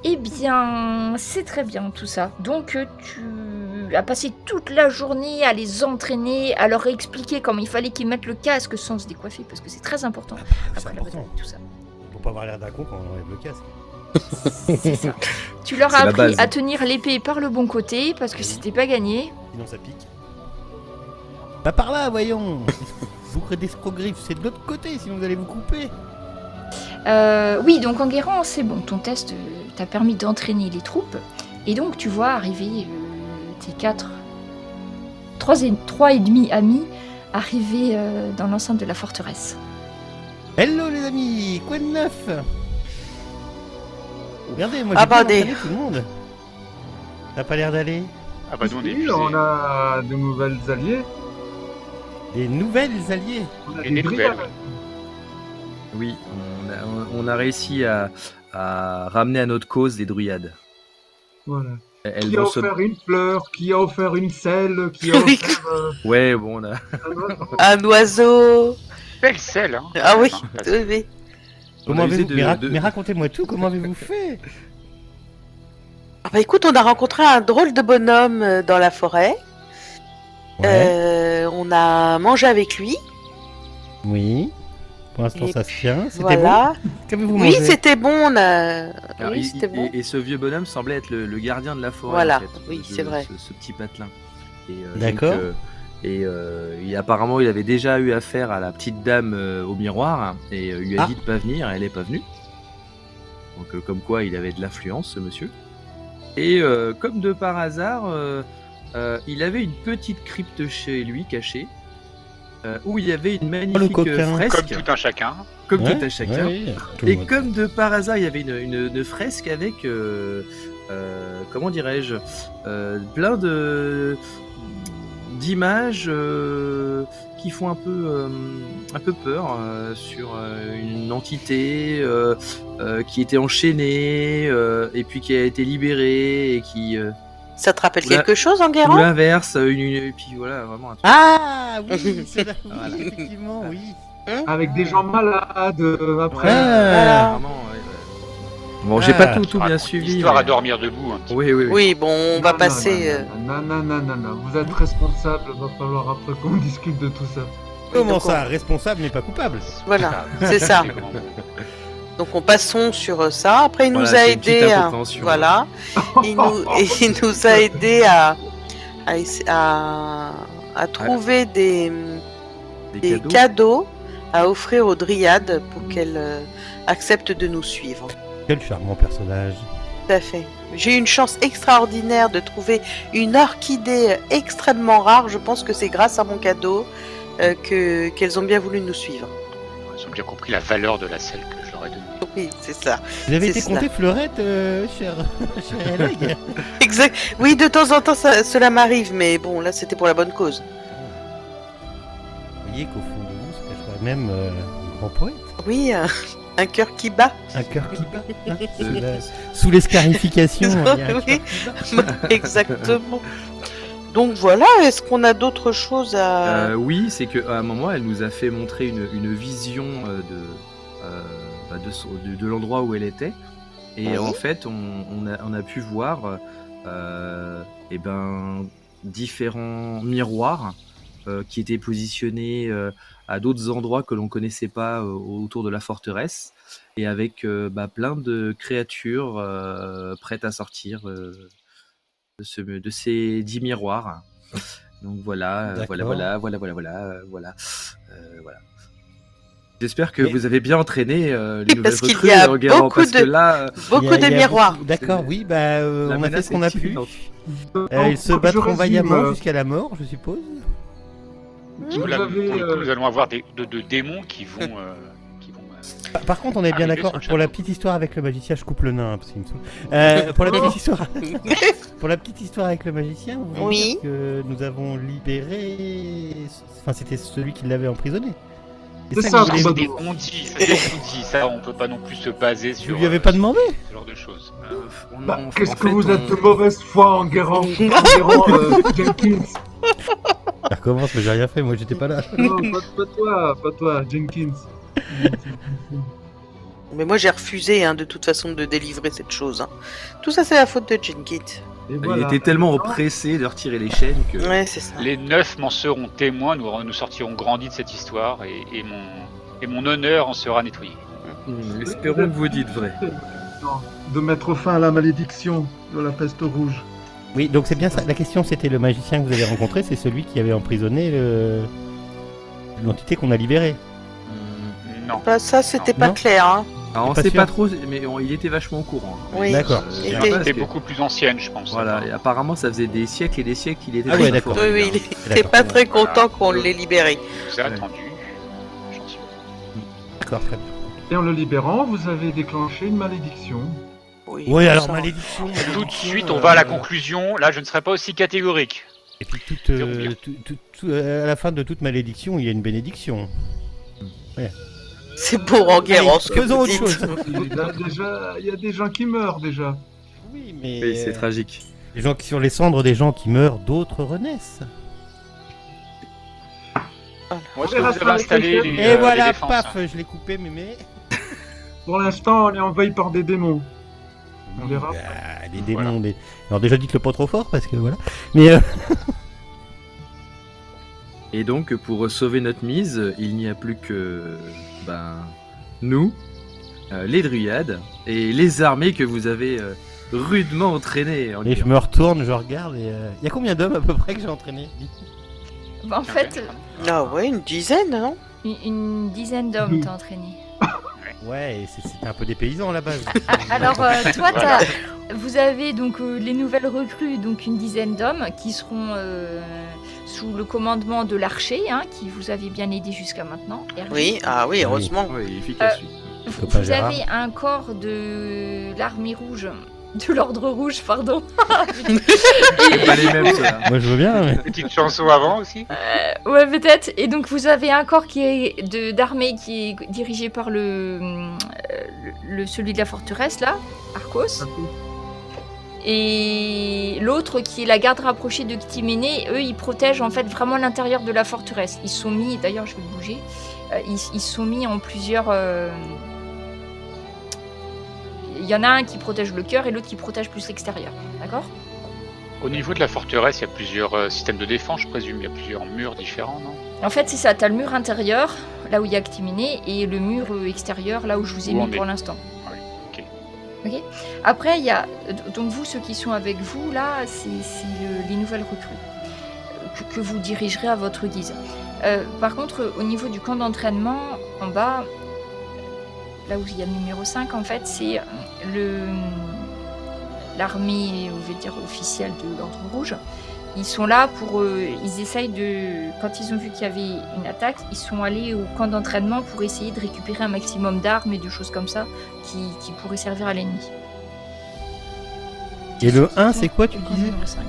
Eh bien, c'est très bien tout ça. Donc, tu as passé toute la journée à les entraîner, à leur expliquer comment il fallait qu'ils mettent le casque sans se décoiffer, parce que c'est très important. C'est Après la important. bataille, tout ça. Pour pas avoir l'air d'un con quand on enlève le casque. C'est ça. Tu leur C'est as la appris base. à tenir l'épée par le bon côté, parce que c'était pas gagné. Sinon ça pique. Pas par là, voyons. Boucre d'escrogriffes, c'est de l'autre côté, sinon vous allez vous couper. Oui, donc Enguerrand, c'est bon. Ton test t'a permis d'entraîner les troupes. Et donc, tu vois arriver tes 3,5 amis arriver dans l'enceinte de la forteresse. Hello les amis, quoi de neuf? Regardez, moi Ah j'ai bah, bien entraîné tout le monde. T'as pas l'air d'aller? Ah bah nous on est Oui, épuisés. on a de nouvelles alliés. Des nouvelles alliés. On a Et des dryades. nouvelles. Oui, on a réussi à ramener à notre cause des druides. Voilà. Elles Qui a vont se... offert une fleur, qui a offert une selle, qui a Oui. offert Ouais, bon, on a... un oiseau. Un oiseau. Belle selle, hein. Ah oui, Hein, oui, oui. Comment on a usé avez-vous mais racontez-moi tout, comment avez-vous fait? Ah bah écoute, on a rencontré un drôle de bonhomme dans la forêt. Ouais. On a mangé avec lui. Oui. Pour l'instant Et ça se tient. C'était Voilà. bon? Qu'avez-vous Oui, mangé? c'était bon. On a... Alors, Oui, c'était bon. et ce vieux bonhomme semblait être le gardien de la forêt. Voilà, en fait, oui, c'est vrai. Ce petit patelin. Et, D'accord. donc, apparemment, il avait déjà eu affaire à la petite dame au miroir, hein, et il lui a Ah. dit de pas venir, elle est pas venue. Donc, comme quoi, il avait de l'influence, ce monsieur. Et comme de par hasard, il avait une petite crypte chez lui, cachée, où il y avait une magnifique coquin. fresque, Comme tout un chacun. comme Ouais, tout un chacun. ouais, oui, tout le Et monde. comme de par hasard, il y avait une fresque avec, comment dirais-je, plein d'images qui font un peu peur sur une entité qui était enchaînée et puis qui a été libérée et qui Ça te rappelle Oula. quelque chose, ou Enguerrand? l'inverse, et puis voilà, vraiment un truc. Ah oui, c'est là, oui, Voilà. effectivement, oui. Avec des gens malades après. Ah. Vraiment, ouais. Bon, j'ai Ah. pas tout bien suivi. Histoire mais- à dormir debout. Un petit Oui, oui, oui. Oui, bon, on va Non, passer. Non. Vous êtes responsable, va falloir après qu'on discute de tout ça. Comment donc ça, responsable mais pas coupable? Voilà, c'est ça. peu. Grand mot. Donc on passons sur ça. Après, il Voilà, nous a c'est une petite aidé à... incompréhension. Voilà. Il nous a aidé à trouver des cadeaux à offrir aux dryades pour qu'elles acceptent de nous suivre. Quel charmant personnage. Tout à fait. J'ai eu une chance extraordinaire de trouver une orchidée extrêmement rare. Je pense que c'est grâce à mon cadeau qu'elles ont bien voulu nous suivre. Ils ont bien compris la valeur de la selle que je leur ai donnée. Oui, c'est ça. Vous avez C'est été compter fleurette, cher Eleg? Exact. Oui, de temps en temps, cela m'arrive, mais bon, là, c'était pour la bonne cause. Vous voyez qu'au fond de vous se cacherait même un grand poète. Oui, un cœur qui bat. Un cœur qui bat. Hein, sous les scarifications, il y a un cœur Oui. qui bat. Exactement. Donc voilà, est-ce qu'on a d'autres choses à... Oui, c'est qu'à un moment, elle nous a fait montrer une vision de l'endroit où elle était. Et Oui. en fait, on a pu voir différents miroirs qui étaient positionnés à d'autres endroits que l'on connaissait pas autour de la forteresse. Et avec plein de créatures prêtes à sortir de ces 10 miroirs. Donc voilà. J'espère que Mais- vous avez bien entraîné les Oui, nouvelles parce qu'il y recrues, a Enguerrand, beaucoup parce que de- là, Beaucoup de miroirs. D'accord, oui, bah, la on a fait menace ce qu'on est a pu. imminente. Ils se Je battront résume, vaillamment jusqu'à la mort, je suppose. Du coup, Vous là, avez, pour le coup, nous allons avoir de démons qui vont. Par contre, on est bien Arrivé d'accord. sur le Pour la château. petite histoire avec le magicien, je coupe le nain, hein, parce qu'il me saoule. Pour la petite histoire, pour la petite histoire avec le magicien, vous voulez Oui. dire que nous avons libéré. Enfin, c'était celui qui l'avait emprisonné. C'est ça ça, que vous Ça, voulez- c'est des on-dit, ça, on peut pas non plus se baser Vous sur lui avez pas demandé? ce genre de choses. Qu'est-ce que vous êtes de mauvaise foi en guérant Jenkins? Ça recommence, mais j'ai rien fait, moi j'étais pas là. Non, pas toi, Jenkins. Mais moi, j'ai refusé, de toute façon, de délivrer cette chose. Tout ça, c'est la faute de Jenkins. Et Il voilà. était tellement oppressé de retirer les chaînes que. Ouais, c'est ça. Les 9 m'en seront témoins, nous sortirons grandis de cette histoire et mon honneur en sera nettoyé. Espérons que vous dites vrai. De mettre fin à la malédiction de la peste rouge. Oui, donc c'est bien ça. La question, c'était le magicien que vous avez rencontré, c'est celui qui avait emprisonné l'entité qu'on a libérée. Non. Bah, ça, c'était pas Non. clair. Alors on Pas sait sûr. pas trop, mais il était vachement au courant. Oui. D'accord. Il Je était- sais pas, C'était parce que- beaucoup plus ancienne, je pense. Voilà, et apparemment ça faisait des siècles et des siècles qu'il était Ah dans ouais, la d'accord. forêt, Oui, hein. il était D'accord. pas très content Voilà. qu'on l'ait libéré. Je vous ai attendu. J'en suis. D'accord, très bien. Et en le libérant, vous avez déclenché une malédiction. Oui, alors ça- malédiction. Tout de suite, on va à la conclusion. Là, je ne serai pas aussi catégorique. Et puis Verrouille. à la fin de toute malédiction, il y a une bénédiction. C'est beau en guérant Allez, ce que faisons vous autre dites. chose. Il y a des gens qui meurent déjà. Oui, mais Oui, c'est tragique. les gens qui sur les cendres des gens qui meurent, d'autres renaissent. Où est-ce que verra vous sur avez les installé échelles. les, Et voilà, les défenses, paf, hein je l'ai coupé, mémé. Pour l'instant, on est envahi par des démons. On verra. Ah, les démons. Voilà. Alors déjà, dites-le pas trop fort parce que voilà. Mais Et donc pour sauver notre mise, il n'y a plus que nous, les druides et les armées que vous avez rudement entraînées. et je me retourne, je regarde et il y a combien d'hommes à peu près que j'ai entraîné? Bah, en fait, Ah ouais, une dizaine, non? une dizaine d'hommes t'as entraîné. Ouais, et c'était un peu des paysans à la base. Alors, toi, Voilà. vous avez donc les nouvelles recrues, donc une dizaine d'hommes qui seront sous le commandement de l'archer, qui vous avait bien aidé jusqu'à maintenant. Hervé. Oui, ah oui, heureusement. Oui, il est efficace. lui. Copain Vous Gérard. avez un corps de l'armée rouge, de l'ordre rouge, pardon. C'est pas les mêmes, ceux-là. Moi, je veux bien. Mais... Petite chanson avant aussi. Ouais, peut-être. Et donc, vous avez un corps qui est d'armée qui est dirigé par celui de la forteresse, là, Arcos. Et l'autre qui est la garde rapprochée de Ctiménée, eux, ils protègent en fait vraiment l'intérieur de la forteresse. Ils sont mis, d'ailleurs, je vais bouger, ils sont mis en plusieurs... Il y en a un qui protège le cœur et l'autre qui protège plus l'extérieur. D'accord ? Au niveau de la forteresse, il y a plusieurs systèmes de défense, je présume. Il y a plusieurs murs différents, non? En fait, c'est ça. T'as le mur intérieur, là où il y a Ctiménée, et le mur extérieur, là où je vous ai Où mis on pour est. l'instant. Ouais, ok. Ok. Après, il y a donc vous, ceux qui sont avec vous là, c'est les nouvelles recrues que vous dirigerez à votre guise. Par contre, au niveau du camp d'entraînement, en bas, là où il y a le numéro 5, en fait, c'est l'armée, on va dire, officielle de l'Ordre Rouge. Ils sont là pour... ils essayent de... Quand ils ont vu qu'il y avait une attaque, ils sont allés au camp d'entraînement pour essayer de récupérer un maximum d'armes et de choses comme ça qui pourraient servir à l'ennemi. Et le 1, c'est quoi, tu Le camp disais? numéro 5.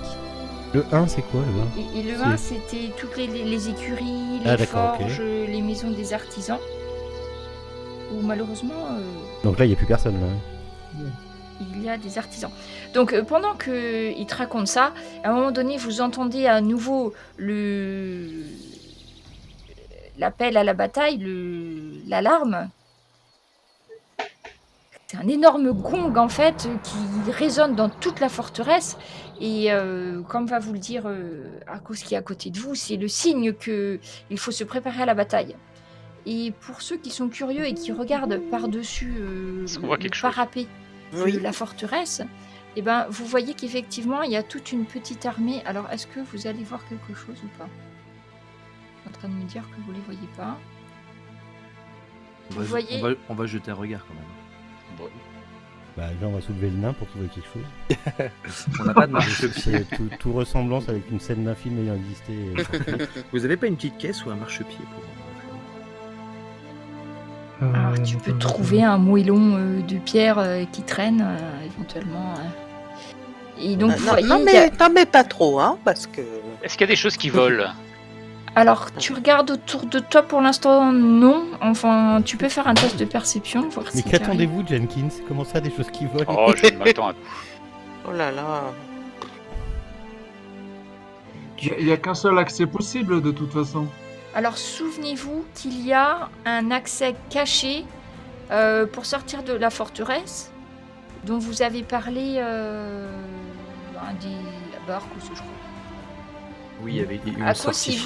Le 1, c'est quoi, le 1? Et le 1, c'était toutes les écuries, les Ah, d'accord, ok. forges, les maisons des artisans. Où malheureusement... Donc là, il n'y a plus personne, là. il y a des artisans. Donc pendant qu'il te raconte ça, à un moment donné, vous entendez à nouveau l'appel à la bataille, l'alarme. C'est un énorme gong en fait qui résonne dans toute la forteresse et comme va vous le dire Arcos qui est à côté de vous, c'est le signe qu'il faut se préparer à la bataille. Et pour ceux qui sont curieux et qui regardent par-dessus Est-ce qu'on voit le quelque chose parapet de Oui. la forteresse, eh ben, vous voyez qu'effectivement, il y a toute une petite armée. Alors, est-ce que vous allez voir quelque chose ou pas? Je suis en train de me dire que vous ne les voyez pas. On Vous voyez on va jeter un regard quand même. Bon. Bah, là, on va soulever le nain pour qu'il voit quelque chose. On n'a pas de marche-pied. C'est tout ressemblance avec une scène d'un film ayant existé. Vous avez pas une petite caisse ou un marchepied pour... Alors, tu peux trouver un moellon de pierre qui traîne, éventuellement. Et donc, vous voyez, non, il y a- mais t'en mets pas trop, parce que... Est-ce qu'il y a des choses qui volent? Alors, tu regardes autour de toi pour l'instant, non. Enfin, tu peux faire un test de perception, voir Mais si qu'attendez-vous, Jenkins? Comment ça, des choses qui volent? Oh, je m'attends à... Oh là là. Il n'y a qu'un seul accès possible de toute façon. Alors, souvenez-vous qu'il y a un accès caché pour sortir de la forteresse dont vous avez parlé des Barcos, je crois. Oui, il y avait une À cause, si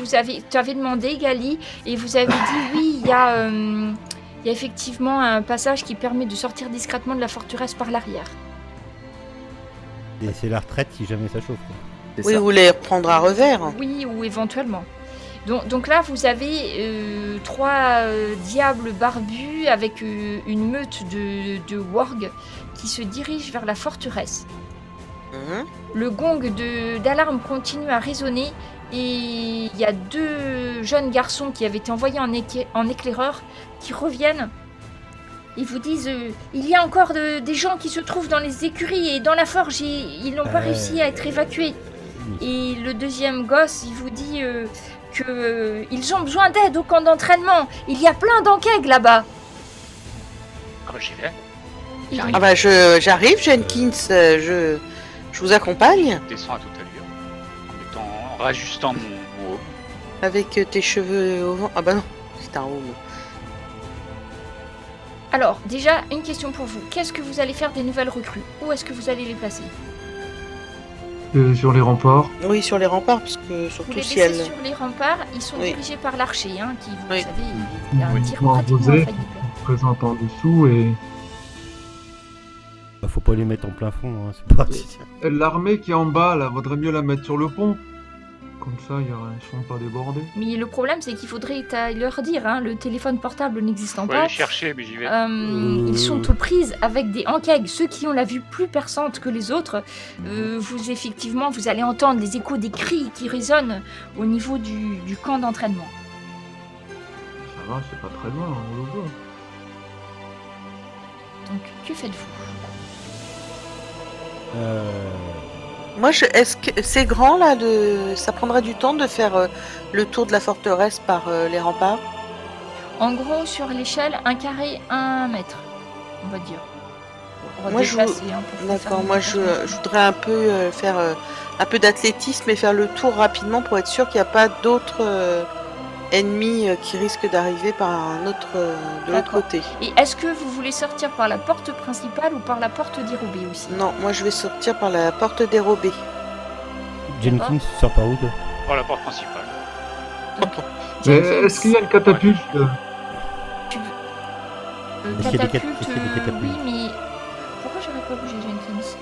tu avais demandé, Gali, et vous avez dit oui, il y a effectivement un passage qui permet de sortir discrètement de la forteresse par l'arrière. Et c'est la retraite si jamais ça chauffe. Quoi. C'est Oui, ça. vous les reprendre à revers. Oui, ou éventuellement. Donc là, vous avez 3 diables barbus avec une meute de wargs qui se dirigent vers la forteresse. Mhm. Le gong d'alarme continue à résonner et il y a 2 jeunes garçons qui avaient été envoyés en éclaireur qui reviennent et vous disent il y a encore des gens qui se trouvent dans les écuries et dans la forge et ils n'ont pas réussi à être évacués. Et le deuxième gosse, il vous dit qu'ils ont besoin d'aide au camp d'entraînement. Il y a plein d'enquêtes là-bas. Ah bah j'y vais. Il- J'arrive. Ah bah j'arrive, Jenkins. Je vous accompagne Je descends à toute allure. En rajustant mon haut. avec tes cheveux au vent. Ah bah non, c'est un home. Alors, déjà, une question pour vous. Qu'est-ce que vous allez faire des nouvelles recrues? Où est-ce que vous allez les placer? Sur les remparts. Oui, sur les remparts, parce que Vous surtout les si laissez elle. sur les remparts. Ils sont Oui. dirigés par l'archer, hein, qui, vous Oui. savez, il y a un tir Uniquement pratiquement arrosé, infaillible. présente en dessous et Bah, faut pas les mettre en plein fond, hein, c'est parti. l'armée qui est en bas, là, vaudrait mieux la mettre sur le pont. Comme ça, ils ne seront pas débordés. Mais le problème, c'est qu'il faudrait leur dire, hein, le téléphone portable n'existant Faut pas. aller chercher, mais j'y vais. Ils sont aux prises avec des enquêtes. Ceux qui ont la vue plus perçante que les autres, vous allez entendre les échos des cris qui résonnent au niveau du camp d'entraînement. Ça va, c'est pas très loin, on le voit. Donc, que faites-vous? Moi, est-ce que c'est grand là ça prendrait du temps de faire le tour de la forteresse par les remparts? En gros, sur l'échelle, 1 carré, 1 mètre, on va dire. On va Moi, déplacer, hein, pour faire D'accord, une moi déplacement. je voudrais un peu faire un peu d'athlétisme et faire le tour rapidement pour être sûr qu'il n'y a pas d'autres ennemis qui risquent d'arriver par un autre de l'autre D'accord. côté. Et est-ce que vous voulez sortir par la porte principale ou par la porte dérobée aussi? Non, moi je vais sortir par la porte dérobée. Jenkins, tu sors par où toi? Par la porte principale. Mais Jenkins, est-ce qu'il y a une catapulte tu veux... Est-ce qu'il y a des catapulte, est-ce qu'il y a des catapultes oui, mais pourquoi j'aurais pas bougé Jenkins?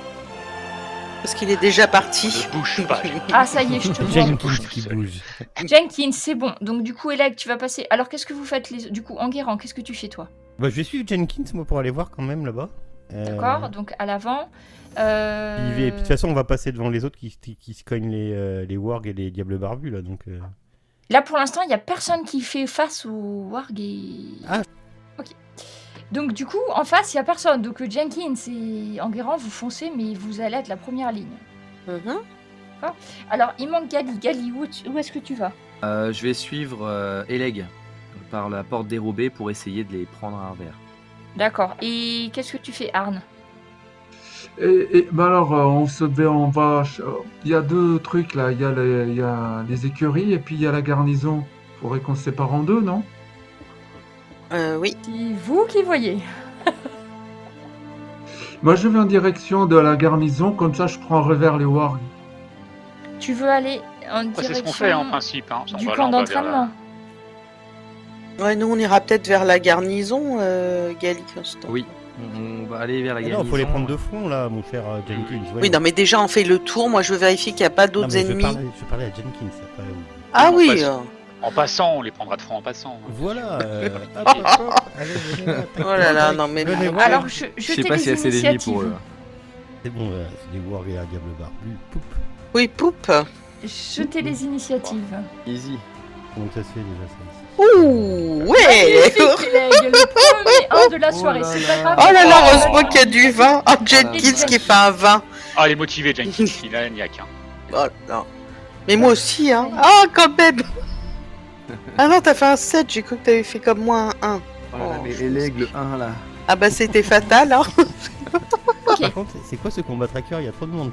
Parce qu'il est déjà parti. Ne bouge pas. Ah, ça y est, je te vois. Jenkins qui bouge. Jenkins, c'est bon. Donc du coup, Elec, tu vas passer. Alors, qu'est-ce que vous faites du coup, Enguerrand, qu'est-ce que tu fais toi? Bah, je vais suivre Jenkins, moi, pour aller voir quand même là-bas. D'accord. Donc à l'avant. Puis, de toute façon, on va passer devant les autres qui se cognent les wargs et les diables barbus là, donc. Là, pour l'instant, il n'y a personne qui fait face aux wargs et... Ah. Ok. Donc, du coup, en face, il n'y a personne. Donc, Jenkins et Enguerrand, vous foncez, mais vous allez être la première ligne. Mhm. Alors, il manque Gali. Gali, où est-ce que tu vas? Je vais suivre Eleg par la porte dérobée pour essayer de les prendre à revers. D'accord. Et qu'est-ce que tu fais, Arne? Bah alors, on va. Il y a 2 trucs là. Il y a les écuries et puis il y a la garnison. Faudrait qu'on se sépare en 2, non? Oui. C'est vous qui voyez. Moi, je vais en direction de la garnison, comme ça, je prends en revers les wargs. Tu veux aller en Ouais, c'est direction ce qu'on fait en principe. Hein. du On va camp là, on va vers d'entraînement. Ouais, nous on ira peut-être vers la garnison, Gali, Constant. Oui, on va aller vers la Ah garnison. non, faut les prendre de front là, mon cher Jenkins. Oui, non, mais déjà on fait le tour. Moi, je veux vérifier qu'il n'y a pas Non, d'autres mais ennemis. je parlais à Jenkins. Après, Ah On oui. passe. En passant, on les prendra de front en passant. Voilà. Hop, hop, hop. Allez, venez là, tac, Oh là là, tac. non, mais- Venez voir. Alors, je Je sais t'ai pas les s'il y a assez d'ennemis initiatives. pour eux. C'est bon, c'est des wargs et un diable barbu. Poup. Oui, poupe. Jetez les initiatives. Easy. Comment ça se fait déjà ça? Ouh, ouais. Magnifique, Leg, le premier 1 de la soirée. Oh là C'est pas là. grave. Oh là là, Oh, heureusement qu'il y a du vin. Oh, Jenkins qui fait un vin. Ah, il est motivé, Jenkins. Il n'y a qu'un. Oh là. Mais moi aussi, hein. Ah, quand même. Ah non, t'as fait un 7, j'ai cru que t'avais fait comme moi un 1. Oh là là, Oh, mais je l'aigle 1 là. Ah bah c'était fatal, hein. Ok. Par contre, c'est quoi ce combat tracker? Il y a trop de monde.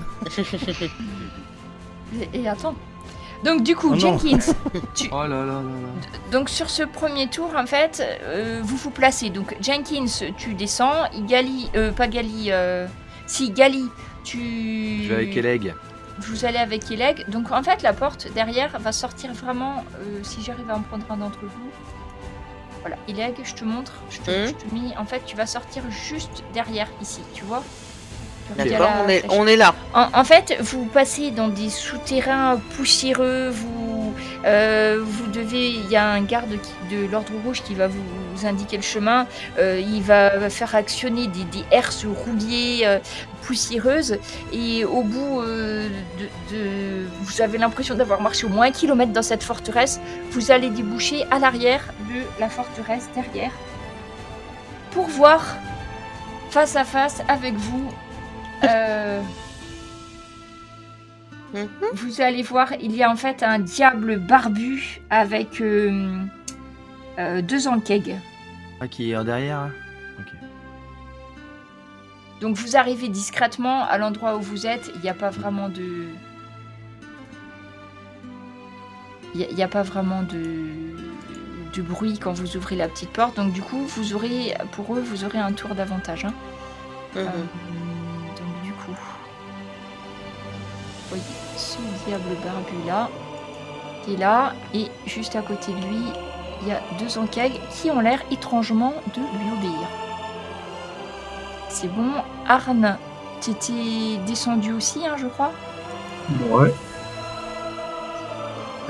Et attends. Donc du coup, Oh non. Jenkins, Oh là là là là. donc sur ce premier tour, en fait, vous vous placez. Donc Jenkins, tu descends. Gali, pas Gali, si Gali, tu... Je vais avec Eleg. Vous allez avec Eleg. Donc en fait, la porte derrière va sortir vraiment, si j'arrive à en prendre un d'entre vous. Voilà, Eleg, je te montre. Je te mets, en fait, tu vas sortir juste derrière, ici, tu vois. Il y a D'accord, la- on est là. En fait, vous passez dans des souterrains poussiéreux, vous devez, il y a un garde de l'ordre rouge qui va vous indiquer le chemin, il va faire actionner des herses rouliers poussiéreuses, et au bout vous avez l'impression d'avoir marché au moins 1 kilomètre dans cette forteresse, vous allez déboucher à l'arrière de la forteresse derrière, pour voir face à face avec vous. Vous allez voir, il y a en fait un diable barbu avec 2 ankegs. Ah, qui est derrière là. Ok. Donc vous arrivez discrètement à l'endroit où vous êtes, il n'y a pas vraiment de... Il n'y a pas vraiment de bruit quand vous ouvrez la petite porte, donc du coup, vous aurez, pour eux, vous aurez un tour d'avantage. Hein. Donc du coup... Oui, ce diable barbu là, qui est là, et juste à côté de lui, il y a 2 ankegs qui ont l'air étrangement de lui obéir. C'est bon, Arne, t'étais descendu aussi, hein, je crois. Ouais.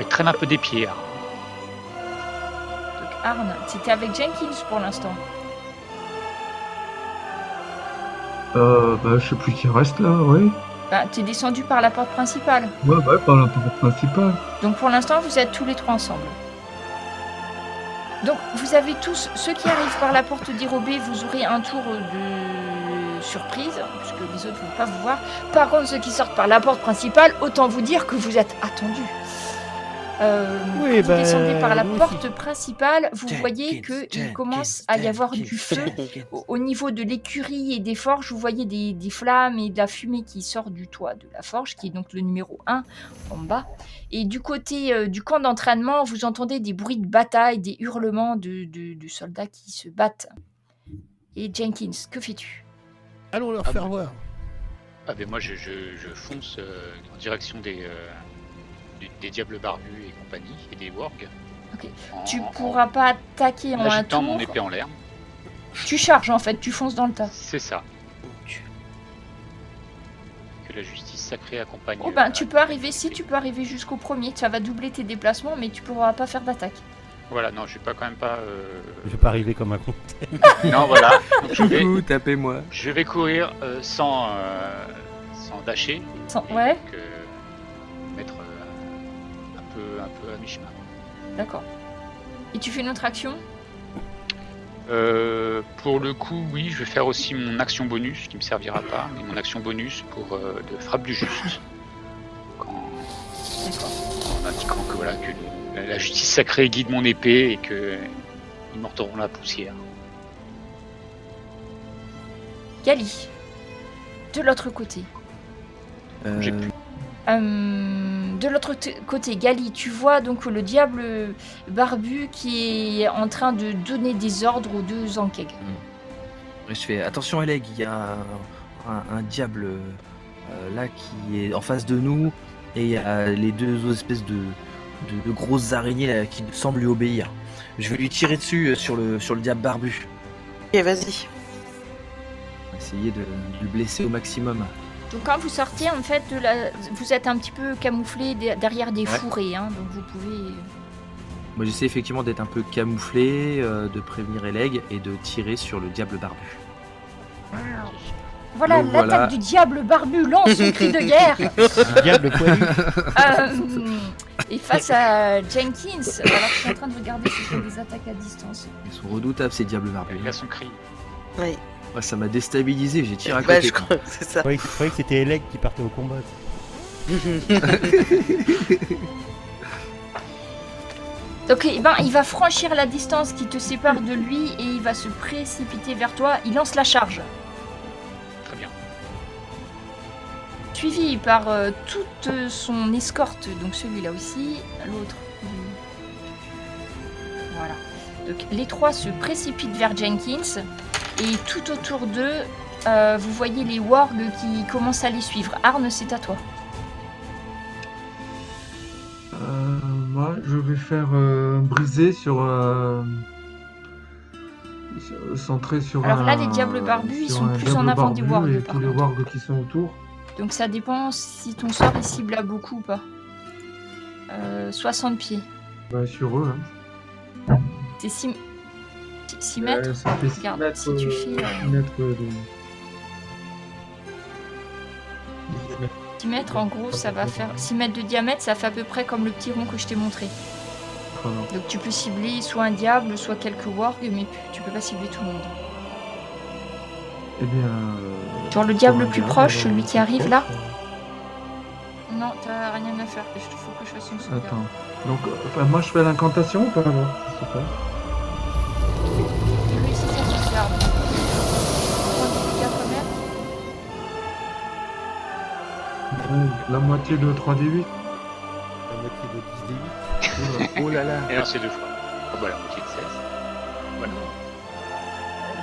Il traîne un peu des pieds. Hein. Donc Arne, t'étais avec Jenkins pour l'instant. Je sais plus qui reste là, oui. Bah, t'es descendu par la porte principale. Ouais, par la porte principale. Donc pour l'instant, vous êtes tous les 3 ensemble. Donc vous avez tous, ceux qui arrivent par la porte dérobée, vous aurez un tour de surprise, puisque les autres ne vont pas vous voir. Par contre, ceux qui sortent par la porte principale, autant vous dire que vous êtes attendus. Oui, quand vous bah, descendez par la nous porte principale, vous voyez qu'il commence à y avoir du feu. Au niveau de l'écurie et des forges, vous voyez des flammes et de la fumée qui sort du toit de la forge, qui est donc le numéro 1 en bas. Et du côté du camp d'entraînement, vous entendez des bruits de bataille, des hurlements de soldats qui se battent. Et Jenkins, que fais-tu? Allons leur faire voir. Ah ben moi je fonce en direction des diables barbus et compagnie, et des wargs. Ok. Tu pourras pas attaquer en un agitant tour. mon épée en l'air. Tu charges en fait, tu fonces dans le tas. C'est ça. Que la justice sacrée accompagne. Oh ben tu peux arriver, si tu peux arriver jusqu'au premier, ça va doubler tes déplacements, mais tu pourras pas faire d'attaque. Voilà, non, je vais pas quand même pas. Je vais pas arriver comme un con. Non, voilà. Donc, Coucou, tapez-moi. je vais courir sans dasher. Ouais, Donc, mettre un peu à mi-chemin. d'accord. Et tu fais une autre action? Pour le coup, oui, je vais faire aussi mon action bonus, qui me servira pas, mais mon action bonus pour de frappe du juste. D'accord. En indiquant que voilà, que la justice sacrée guide mon épée et que ils m'enterront la poussière. Gali, de l'autre côté. J'ai De l'autre côté, Gali, tu vois donc le diable barbu qui est en train de donner des ordres aux 2 ankegs. Je fais attention, Eleg, il y a un diable là qui est en face de nous, et il y a les 2 autres espèces de grosses araignées là, qui semblent lui obéir. Je vais lui tirer dessus sur le diable barbu. Ok, vas-y. Essayer de le blesser au maximum. Donc quand vous sortez, en fait, vous êtes un petit peu camouflé derrière des fourrés, hein, donc vous pouvez... Moi j'essaie effectivement d'être un peu camouflé, de prévenir Eleg et de tirer sur le diable barbu. Voilà, Donc, l'attaque voilà. du diable barbu lance son cri de guerre. Diable poilu. Et face à Jenkins, alors je suis en train de regarder si c'est des attaques à distance. Ils sont redoutables ces diables barbus. Il a son cri. Oui. Ouais, ça m'a déstabilisé, j'ai tiré à Bah, côté. je crois que c'est ça. Je croyais que c'était Elec qui partait au combat. Donc il va franchir la distance qui te sépare de lui et il va se précipiter vers toi. Il lance la charge. Très bien. Suivi par toute son escorte, donc celui-là aussi, l'autre. Voilà. Donc les trois se précipitent vers Jenkins et tout autour d'eux, vous voyez les wargs qui commencent à les suivre. Arne, c'est à toi. Moi, je vais faire briser centré sur Alors là, les diables barbus, ils sont plus en avant des wargs. Et tous les wargs qui sont autour. Donc ça dépend si ton sort est cible à beaucoup ou pas. 60 pieds. Bah, sur eux. Hein. C'est 6 mètres. Ça fait 6 Regarde, mètres, si tu fais... 6 mètres, en gros, ça va faire... 6 mètres de diamètre, ça fait à peu près comme le petit rond que je t'ai montré. Donc tu peux cibler soit un diable, soit quelques wargs, mais tu peux pas cibler tout le monde. Eh bien... Genre le diable le plus proche, celui qui arrive là. Non, t'as rien à faire. Il faut que je fasse une sauvegarde. Attends. Donc, moi je fais l'incantation ou pas alors? Je sais pas. Tu réussis sa sauvegarde. Point de dégâts quand même. Ouais, la moitié de 3d8. La moitié de 10d8. Oh là là. Et alors c'est 2 fois. Ah bah la moitié de 16. Voilà.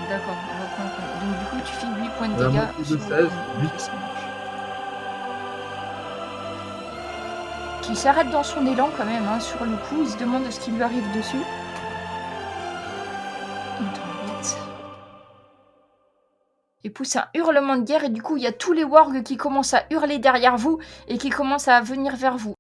D'accord, on va prendre en compte. Donc du coup, tu fais 8 points de La dégâts. moitié de 16, 8. Qui s'arrête dans son élan quand même, hein, sur le coup, il se demande ce qui lui arrive dessus. Il pousse un hurlement de guerre et du coup, il y a tous les wargs qui commencent à hurler derrière vous et qui commencent à venir vers vous.